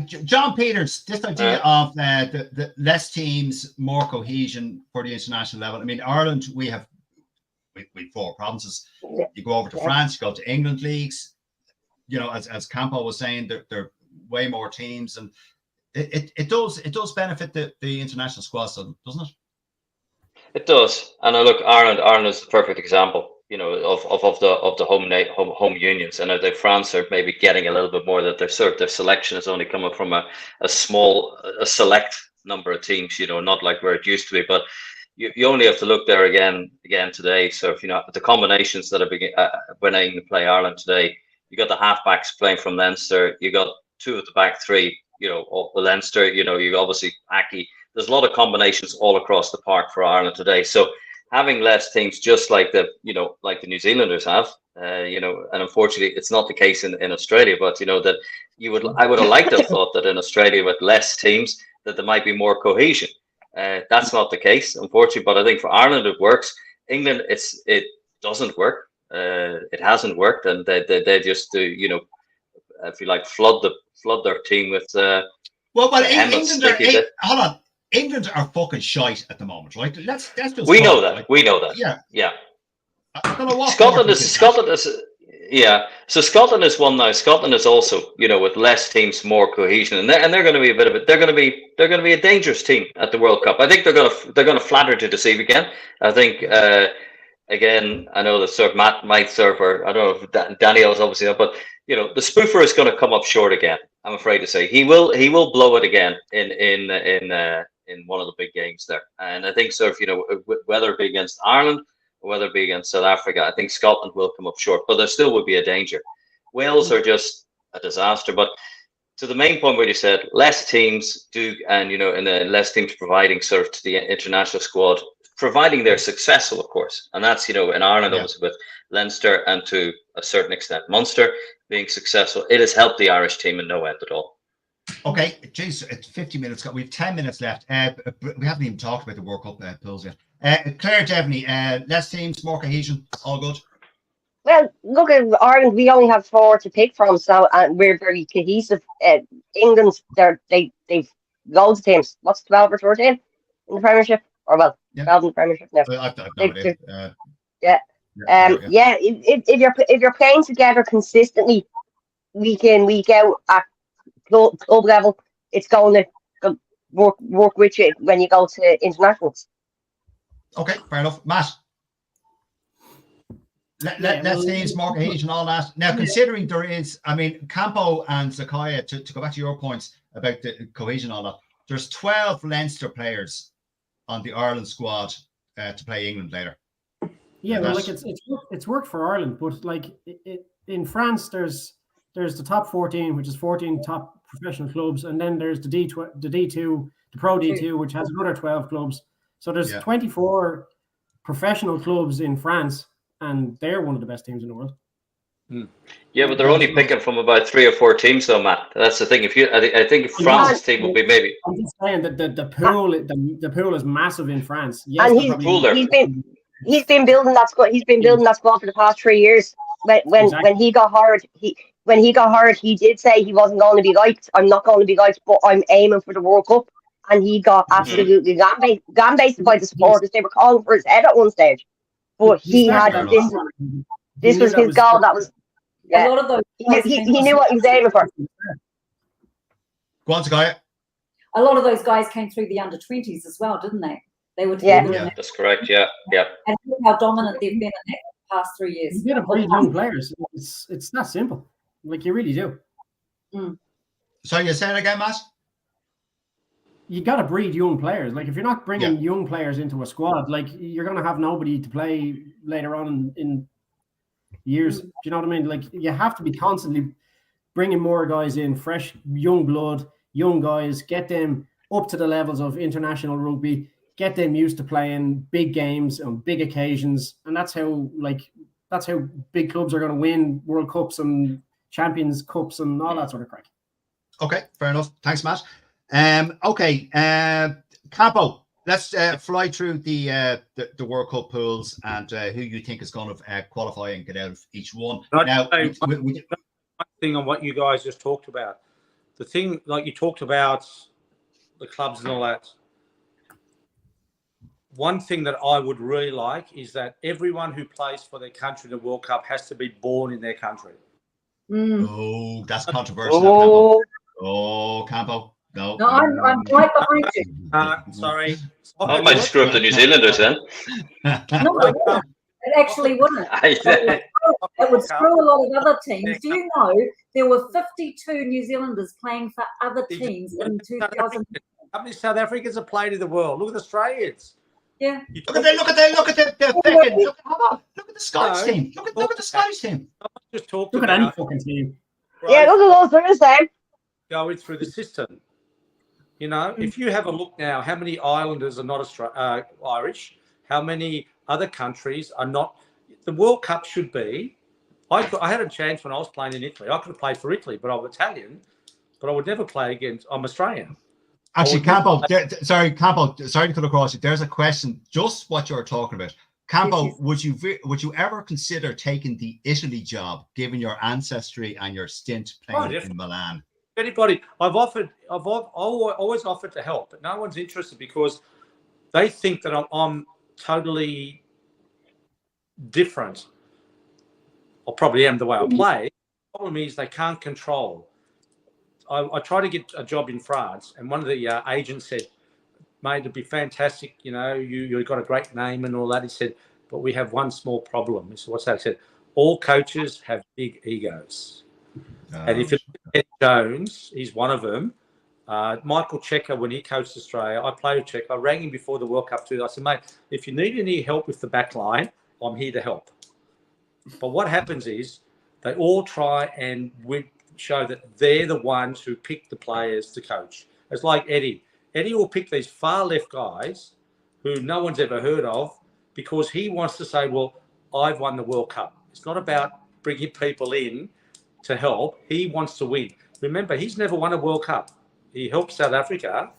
John Peters, this idea of the less teams, more cohesion for the international level. I mean, Ireland, we have 4 provinces. You go over to France, you go to England leagues. As Campo was saying, there are way more teams, and it does benefit the international squads, doesn't it? It does, and I look, Ireland is the perfect example. Of the home unions, and I think France are maybe getting a little bit more that their selection is only coming from a select number of teams. Not like where it used to be, but you only have to look there again today. So if the combinations that are when England play Ireland today, you got the halfbacks playing from Leinster, you got 2 of the back 3, Leinster, you obviously Aki. There's a lot of combinations all across the park for Ireland today. So having less teams, just like the New Zealanders have, and unfortunately it's not the case in Australia, but that I would have liked to have thought that in Australia with less teams that there might be more cohesion. That's not the case, unfortunately, but I think for Ireland it works. England, it doesn't work. It hasn't worked, and they just do, if you like, flood their team with. Hold on. England are fucking shite at the moment, right? Let's just. We know that. Right? We know that. Yeah. I don't know what Scotland is. Yeah. So Scotland is one now. Scotland is also, with less teams, more cohesion, and they're going to be they're going to be a dangerous team at the World Cup. I think they're going to flatter to deceive again. I think again, I know that sort of Matt might serve, or I don't know if Daniel's obviously not, but you know, the spoofer is going to come up short again. I'm afraid to say he will blow it again in one of the big games there. And I think sort of, you know, whether it be against Ireland or whether it be against South Africa, I think Scotland will come up short, but there still would be a danger. Wales are just a disaster. But to the main point where you said less teams do, and you know, and less teams providing sort of to the international squad, providing they're successful, of course, and that's, you know, in Ireland obviously with Leinster and to a certain extent Munster being successful, it has helped the Irish team in no end at all. Okay, geez, it's 50 minutes. We have 10 minutes left. We haven't even talked about the World Cup pools yet. Claire Devaney, less teams, more cohesion, all good. Well, look at Ireland. We only have 4 to pick from, so we're very cohesive. England, they've loads of teams. What's 12 or 14 in the Premiership? Or well, 12 in the Premiership now. I've no idea. If you're playing together consistently, week in, week out at club level, it's going to work with you when you go to internationals. Okay, fair enough. Matt, let's teams, more cohesion, all that. Now, considering there is, I mean, Campo and Zakaya, to go back to your points about the cohesion, all that, there's 12 Leinster players on the Ireland squad to play England later. Yeah, well, like it's worked for Ireland, but like in France, there's the top 14, which is 14 top professional clubs, and then there's the D2, the Pro D2, which has another 12 clubs. So there's 24 professional clubs in France, and they're one of the best teams in the world. Yeah, but they're only picking from about 3 or 4 teams, though, Matt. That's the thing. I think France's team will be maybe. I'm just saying that the pool is massive in France. Yes, and he's been building that squad. He's been building that squad for the past 3 years. When he got hired, he did say he wasn't going to be liked. I'm not going to be liked, but I'm aiming for the World Cup. And he got absolutely gambasted by the supporters. They were calling for his head at one stage. But he had this was his goal. That was a lot of those. He knew what he was aiming for. Go on, Zakaya. A lot of those guys came through the under-20s as well, didn't they? They were that's correct. Yeah. And look how dominant they've been in the past 3 years. You got to breed young players. It's not simple. Like you really do. So you're saying again, Matt? You got to breed young players. Like if you're not bringing young players into a squad, like you're going to have nobody to play later on in years. Do you know what I mean? Like you have to be constantly bringing more guys in, fresh young blood, young guys, get them up to the levels of international rugby, get them used to playing big games on big occasions, and that's how big clubs are going to win World Cups and Champions Cups and all that sort of crack. Okay, fair enough. Thanks, Matt. Campo, let's fly through the World Cup pools and who you think is going to qualify and get out of each one. One thing on what you guys just talked about, the thing like you talked about the clubs and all that. One thing that I would really like is that everyone who plays for their country in the World Cup has to be born in their country. Oh, that's controversial. Campo. No, I'm right behind you. Sorry. I might screw up the New Zealanders then. No, it actually wouldn't. It would screw a lot of other teams. Do you know there were 52 New Zealanders playing for other teams in 2000? How many South Africans have played in the world? Look at the Australians. Yeah. Look at the Scottish team. Look at the Scottish team. Just talked look about at any fucking team. Right? Yeah, look at those Thursday. Going through the system. You know, if you have a look now, how many Islanders are not Irish? How many other countries are not? The World Cup should be. I had a chance when I was playing in Italy. I could have played for Italy, but I'm Italian. But I would never play against. I'm Australian. Actually, Campo, sorry to cut across you. There's a question, just what you're talking about. Campo, would you ever consider taking the Italy job, given your ancestry and your stint playing in Milan? Anybody, I've always offered to help, but no one's interested because they think that I'm totally different. I probably am the way I play. The problem is they can't control. I tried to get a job in France, and one of the agents said, "Mate, it'd be fantastic. You know, you've got a great name and all that." He said, but we have one small problem. This is what's that said. All coaches have big egos. And if you look at Ed Jones, he's one of them. Michael Checker, when he coached Australia, I played with Checker. I rang him before the World Cup too. I said, mate, if you need any help with the back line, I'm here to help. But what happens is they all try and show that they're the ones who pick the players to coach. It's like Eddie. Eddie will pick these far left guys who no one's ever heard of because he wants to say, well, I've won the World Cup. It's not about bringing people in to help. He wants to win. Remember, he's never won a World Cup. He helped South Africa.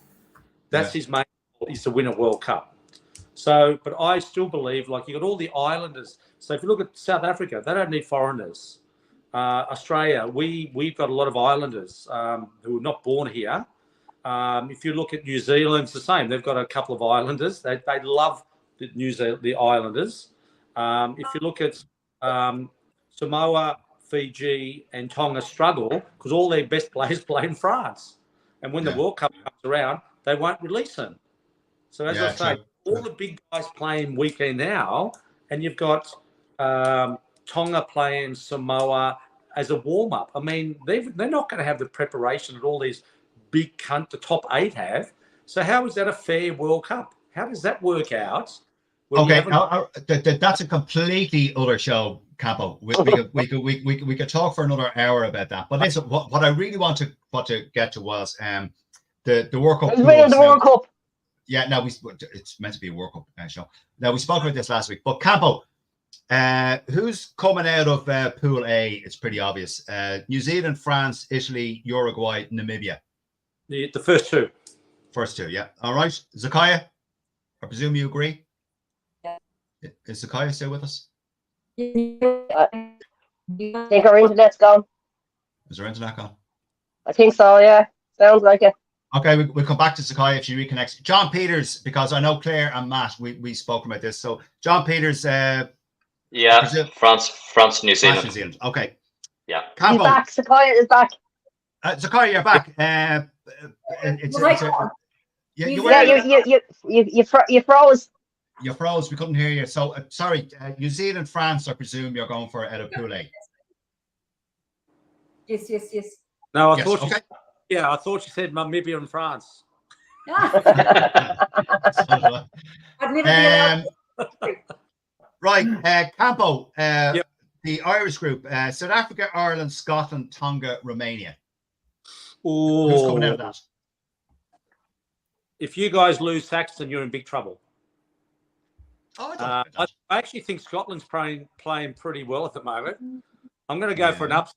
That's his main goal, is to win a World Cup. So, but I still believe, like, you got all the islanders. So if you look at South Africa, they don't need foreigners. Australia, we've got a lot of islanders who are not born here. If you look at New Zealand, it's the same. They've got a couple of islanders. They love the islanders. If you look at Samoa, Fiji, and Tonga struggle because all their best players play in France. And when the World Cup comes around, they won't release them. So as I say, all the big guys playing weekend now, and you've got Tonga playing Samoa as a warm-up. I mean, they're not going to have the preparation that all these big the top 8 have. So how is that a fair World Cup? How does that work out? Okay, that's a completely other show, Campo. We could talk for another hour about that. But listen, what I really want to get to was the World Cup. The World Cup. Yeah, now it's meant to be a World Cup show. Now we spoke about this last week, but Campo, who's coming out of Pool A? It's pretty obvious. New Zealand, France, Italy, Uruguay, Namibia. The first two. First two, yeah. All right, Zakaya, I presume you agree. Is Zakaya still with us? I think our internet's gone. Is our internet gone? I think so, yeah. Sounds like it. Okay, we'll come back to Zakaya if she reconnects. John Peters, because I know Claire and Matt, we spoke about this. So John Peters. France, New Zealand. New Zealand. Okay. Yeah. He's back. Zakaya is back. Zakaya, you're back. You froze. You froze. We couldn't hear you. So, sorry, New Zealand, France, I presume you're going for out of Pool A. Yes. No, I thought I thought you said Namibia and France. I'd never be allowed right, Campo, the Irish group, South Africa, Ireland, Scotland, Tonga, Romania. Who's coming out of that? If you guys lose Saxton, you're in big trouble. I actually think Scotland's playing pretty well at the moment. I'm going to go for an upset.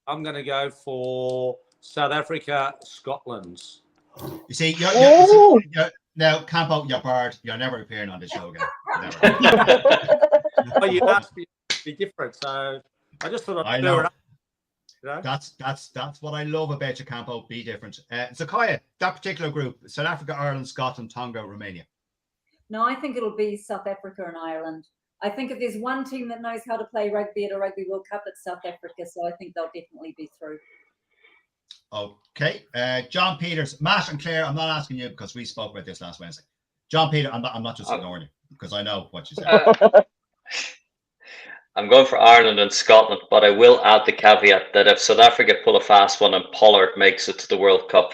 I'm going to go for South Africa, Scotland. You see, now, Campo, you're barred. You're never appearing on this show again. Never. Well, you asked me to be different, so I just thought I'd stir it up. You know? That's what I love about you, Campo. Be different. Zakaya, that particular group: South Africa, Ireland, Scotland, Tonga, Romania. No, I think it'll be South Africa and Ireland. I think if there's one team that knows how to play rugby at a Rugby World Cup, it's South Africa. So I think they'll definitely be through. Okay. John Peters, Matt and Claire, I'm not asking you because we spoke about this last Wednesday. John Peters, I'm not just ignoring you because I know what you said. I'm going for Ireland and Scotland, but I will add the caveat that if South Africa pull a fast one and Pollard makes it to the World Cup,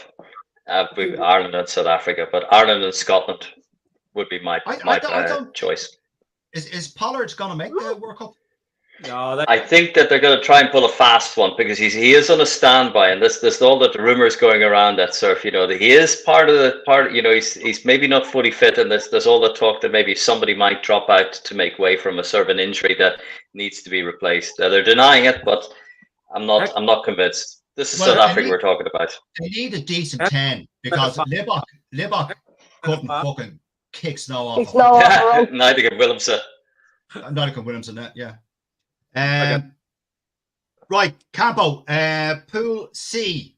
Ireland and South Africa, but Ireland and Scotland would be my choice. Is Pollard going to make the World Cup? No, I think that they're going to try and pull a fast one because he is on a standby, and there's all the rumors going around that surf. You know, that he is part. You know, he's maybe not fully fit, and there's all the talk that maybe somebody might drop out to make way from a sort of an injury that needs to be replaced. They're denying it, but I'm not convinced. This is South Africa we're talking about. They need a decent 10 because Libbok couldn't fucking kick snow off. Neither can Willemse. Neither can Willemse. Yeah. Right, Campo, Pool C,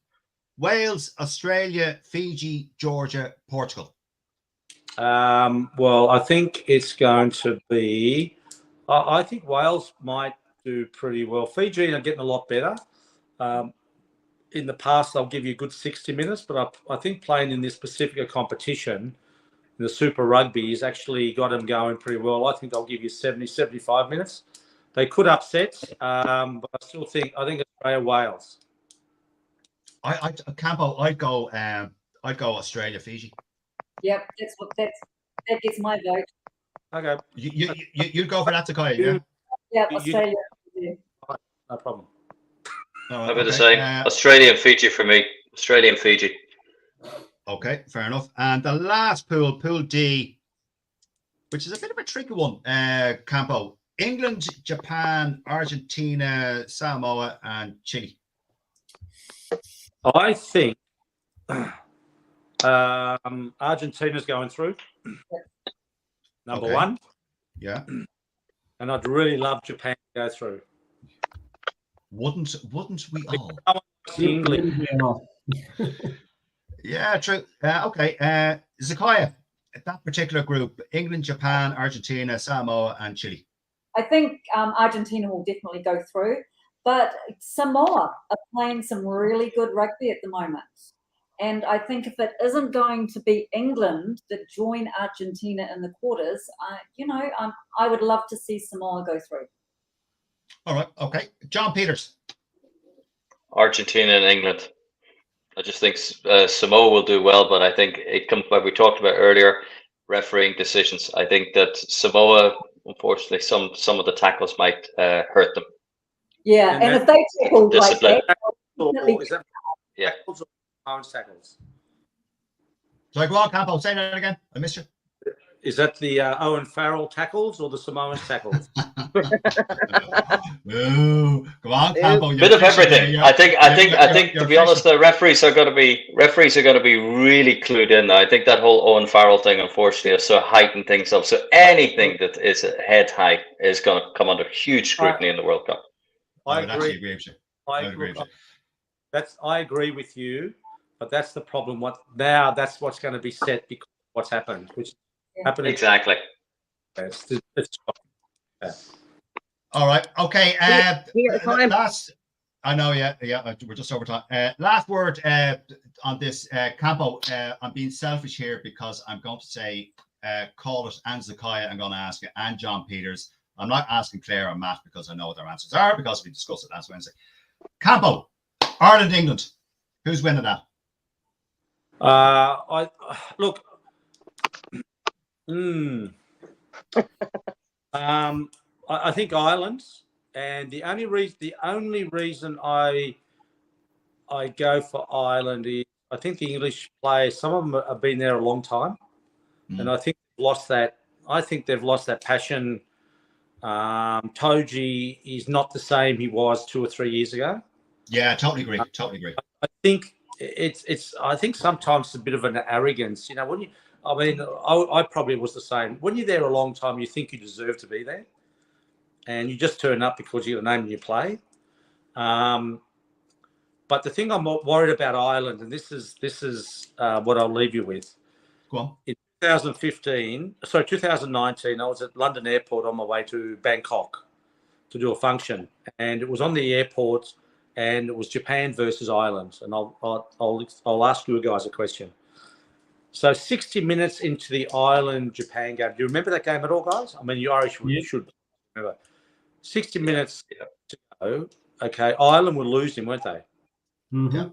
Wales, Australia, Fiji, Georgia, Portugal. Well, I think it's going to be. I think Wales might do pretty well. Fiji are getting a lot better. In the past, they'll give you a good 60 minutes, but I think playing in this Pacifica competition, the Super Rugby, he's actually got them going pretty well. I think I'll give you 70, 75 minutes. They could upset, but I still think Australia, Wales. Campo, I'd go Australia, Fiji. Yep, that gets my vote. Okay. You'd go for that, Sakaya, yeah? Yeah, Australia. No problem. All right, How about the same? Australia and Fiji for me. Australia and Fiji. Okay, fair enough. And the last pool, Pool D, which is a bit of a tricky one, Campo. England, Japan, Argentina, Samoa, and Chile. I think Argentina's going through. Number one. Yeah. And I'd really love Japan to go through. Wouldn't we all? England. Yeah, true. Okay. Zakaya, that particular group, England, Japan, Argentina, Samoa, and Chile. I think Argentina will definitely go through, but Samoa are playing some really good rugby at the moment. And I think if it isn't going to be England that join Argentina in the quarters, I would love to see Samoa go through. All right. Okay. John Peters. Argentina and England. I just think Samoa will do well, but I think it comes what we talked about earlier, refereeing decisions. I think that Samoa, unfortunately, some of the tackles might hurt them. Yeah, and if they tackle like that, yeah. Tackles. Sorry, go on, Campo. Say that again. I missed you. Is that the Owen Farrell tackles or the Samoan tackles? Ooh, go on, Campo. Bit of everything. I think. To be honest, the referees are going to be really clued in. I think that whole Owen Farrell thing, unfortunately, has so heightened things up. So anything that is head high is going to come under huge scrutiny in the World Cup. I would actually agree with you. I agree with you, but that's the problem. That's what's going to be set because of what's happened, which. Happening. Exactly. All right. Okay. Last. I know. Yeah. We're just over time. Last word on this, Campo. I'm being selfish here because I'm going to say, call it and Zakaya. I'm going to ask you and John Peters. I'm not asking Claire or Matt because I know what their answers are because we discussed it last Wednesday. Campo, Ireland, England. Who's winning that? Look. I think Ireland, and the only reason I go for Ireland is I think the English players, some of them have been there a long time, and I think they've lost that. I think they've lost that passion. Toji is not the same he was 2 or 3 years ago. Yeah, totally agree. I think I think sometimes it's a bit of an arrogance, when you. I mean, I probably was the same. When you're there a long time, you think you deserve to be there, and you just turn up because you're the name and you play. But the thing I'm worried about Ireland, and this is what I'll leave you with. Go on. In 2019, I was at London Airport on my way to Bangkok to do a function, and it was on the airport, and it was Japan versus Ireland. And I'll ask you guys a question. So 60 minutes into the Ireland-Japan game. Do you remember that game at all, guys? I mean, you Irish should remember. 60 minutes to go. Okay, Ireland were losing, weren't they? Mm-hmm. Yeah.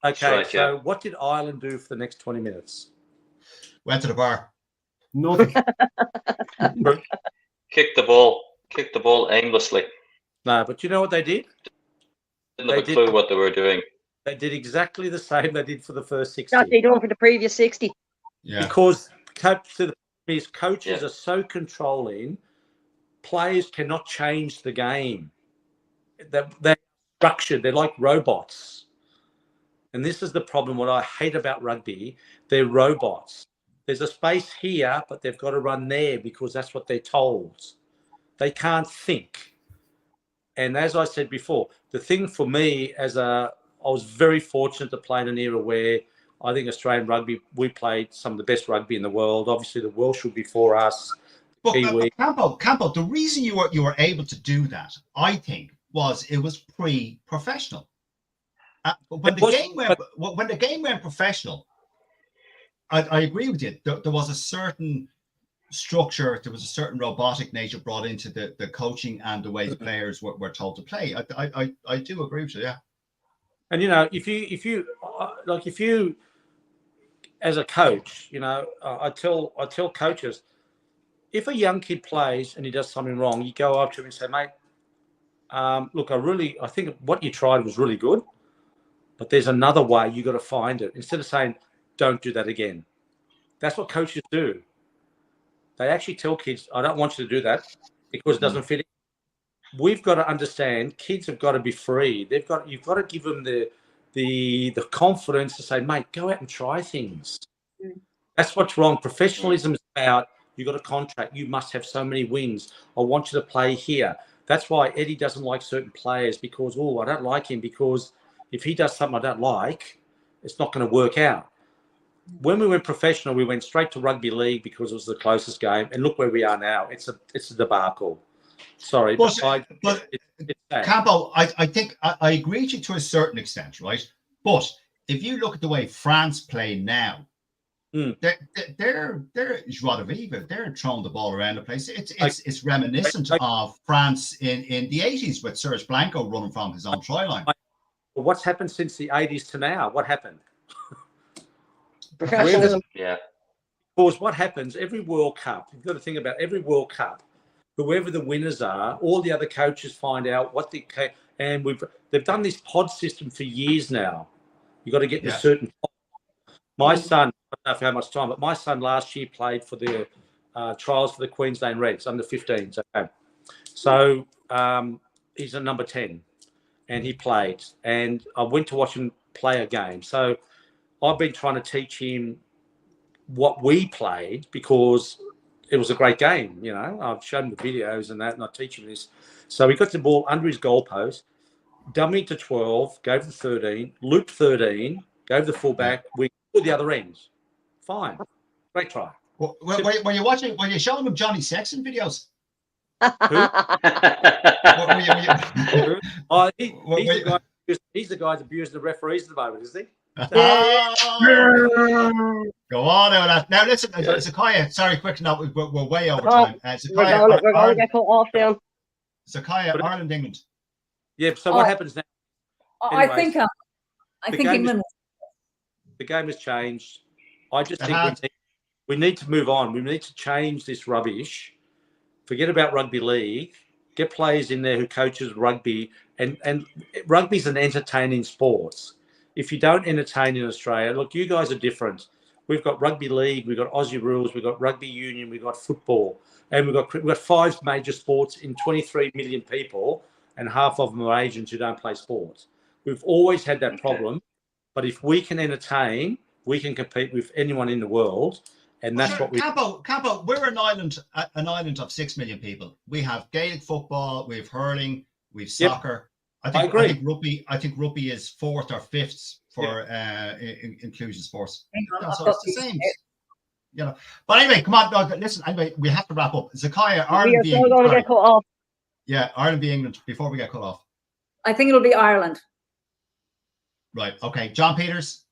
Okay, right, so what did Ireland do for the next 20 minutes? Went to the bar. Nothing. Kicked the ball aimlessly. No, but you know what they did? Didn't have a clue what they were doing. They did exactly the same they did for the first 60. That they done for the previous 60. Yeah. Because coaches are so controlling, players cannot change the game. They're structured. They're like robots. And this is the problem, what I hate about rugby. They're robots. There's a space here, but they've got to run there because that's what they're told. They can't think. And as I said before, the thing for me I was very fortunate to play in an era where I think Australian rugby, we played some of the best rugby in the world. Obviously, the world should be for us. But Campo, the reason you were able to do that, I think, was it was pre-professional. When the game went professional, I agree with you. There was a certain structure, there was a certain robotic nature brought into the coaching and the way the players were told to play. I do agree with you, yeah. And if you as a coach, I tell coaches, if a young kid plays and he does something wrong, you go up to him and say, mate, look, I think what you tried was really good, but there's another way. You got to find it. Instead of saying, don't do that again. That's what coaches do. They actually tell kids, I don't want you to do that because it doesn't fit in. We've got to understand kids have got to be free. You've got to give them the confidence to say, mate, go out and try things. That's what's wrong. Professionalism is about, you've got a contract. You must have so many wins. I want you to play here. That's why Eddie doesn't like certain players because, I don't like him because if he does something I don't like, it's not going to work out. When we went professional, we went straight to rugby league because it was the closest game. And look where we are now. It's a debacle. Sorry. But Campo, I think I agree with you to a certain extent, right? But if you look at the way France play now, they're joie de vivre. They're throwing the ball around the place. It's reminiscent of France in the 80s with Serge Blanco running from his own try line. Well, what's happened since the 80s to now? What happened? Professionalism. Yeah. Because what happens every World Cup, you've got to think about every World Cup, whoever the winners are, all the other coaches find out what they've done this pod system for years now. You've got to get in a certain pod. My son, I don't know for how much time, but my son last year played for the trials for the Queensland Reds under 15s. Okay. So he's a number 10 and he played. And I went to watch him play a game. So I've been trying to teach him what we played because it was a great game. I've shown him the videos and that, and I teach him this. So he got the ball under his goalpost, dummy to 12, gave the 13, looped 13, gave the fullback, we put the other ends. Fine. Great try. Were you showing him Johnny Sexton videos? He's the guy that abused the referees at the moment, isn't he? Go on now listen, Zakaya, sorry, quick note, we're way over time. We're going to get cut off now. Zakaya, Ireland, England. Yeah, so what happens now? I think England. The game has changed. I just think we need to move on. We need to change this rubbish. Forget about rugby league. Get players in there who coaches rugby, and rugby's an entertaining sport. If you don't entertain in Australia, look, you guys are different. We've got rugby league, we've got Aussie rules, we've got rugby union, we've got football, and we've got 5 major sports in 23 million people, and half of them are Asians who don't play sports. We've always had that problem, but if we can entertain, we can compete with anyone in the world, and that's what we. Campo, we're an island of 6 million people. We have Gaelic football, we have hurling, we have soccer. I agree. I think rugby is 4th or 5th for inclusion sports. So it's the same. But anyway, come on, listen. Anyway, we have to wrap up. Zakaya, Ireland. We are still going to get cut off. Yeah, Ireland v England before we get cut off. I think it'll be Ireland. Right. Okay. John Peters.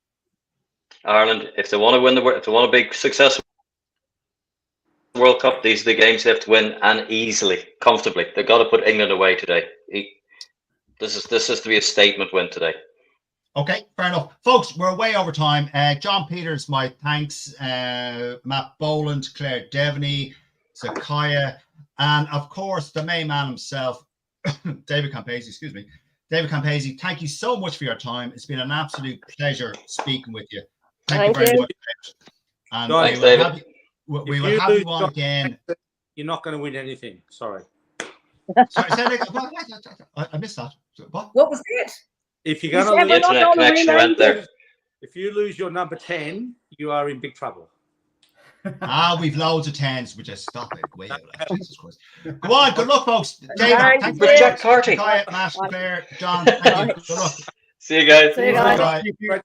Ireland, if they want to win if they want a big successful World Cup, these are the games they have to win, and easily, comfortably. They've got to put England away today. This has to be a statement win today. Okay, fair enough. Folks, we're way over time. John Peters, my thanks. Matt Boland, Claire Devaney, Zakaya, and of course, the main man himself, David Campese, David Campese, thank you so much for your time. It's been an absolute pleasure speaking with you. Thank you very much. And thanks, David. We will have you on again. You're not going to win anything. Sorry. Sorry, I missed that. What was it? If you're going to internet connection went there. If you lose your number 10, you are in big trouble. We've loads of 10s. We just stop it. Way out. Jesus Christ. Go on. Good luck, folks. David, thank you. Jack Carty. Matt, Claire, John, thank you. Good luck. See you guys. See you guys. Bye.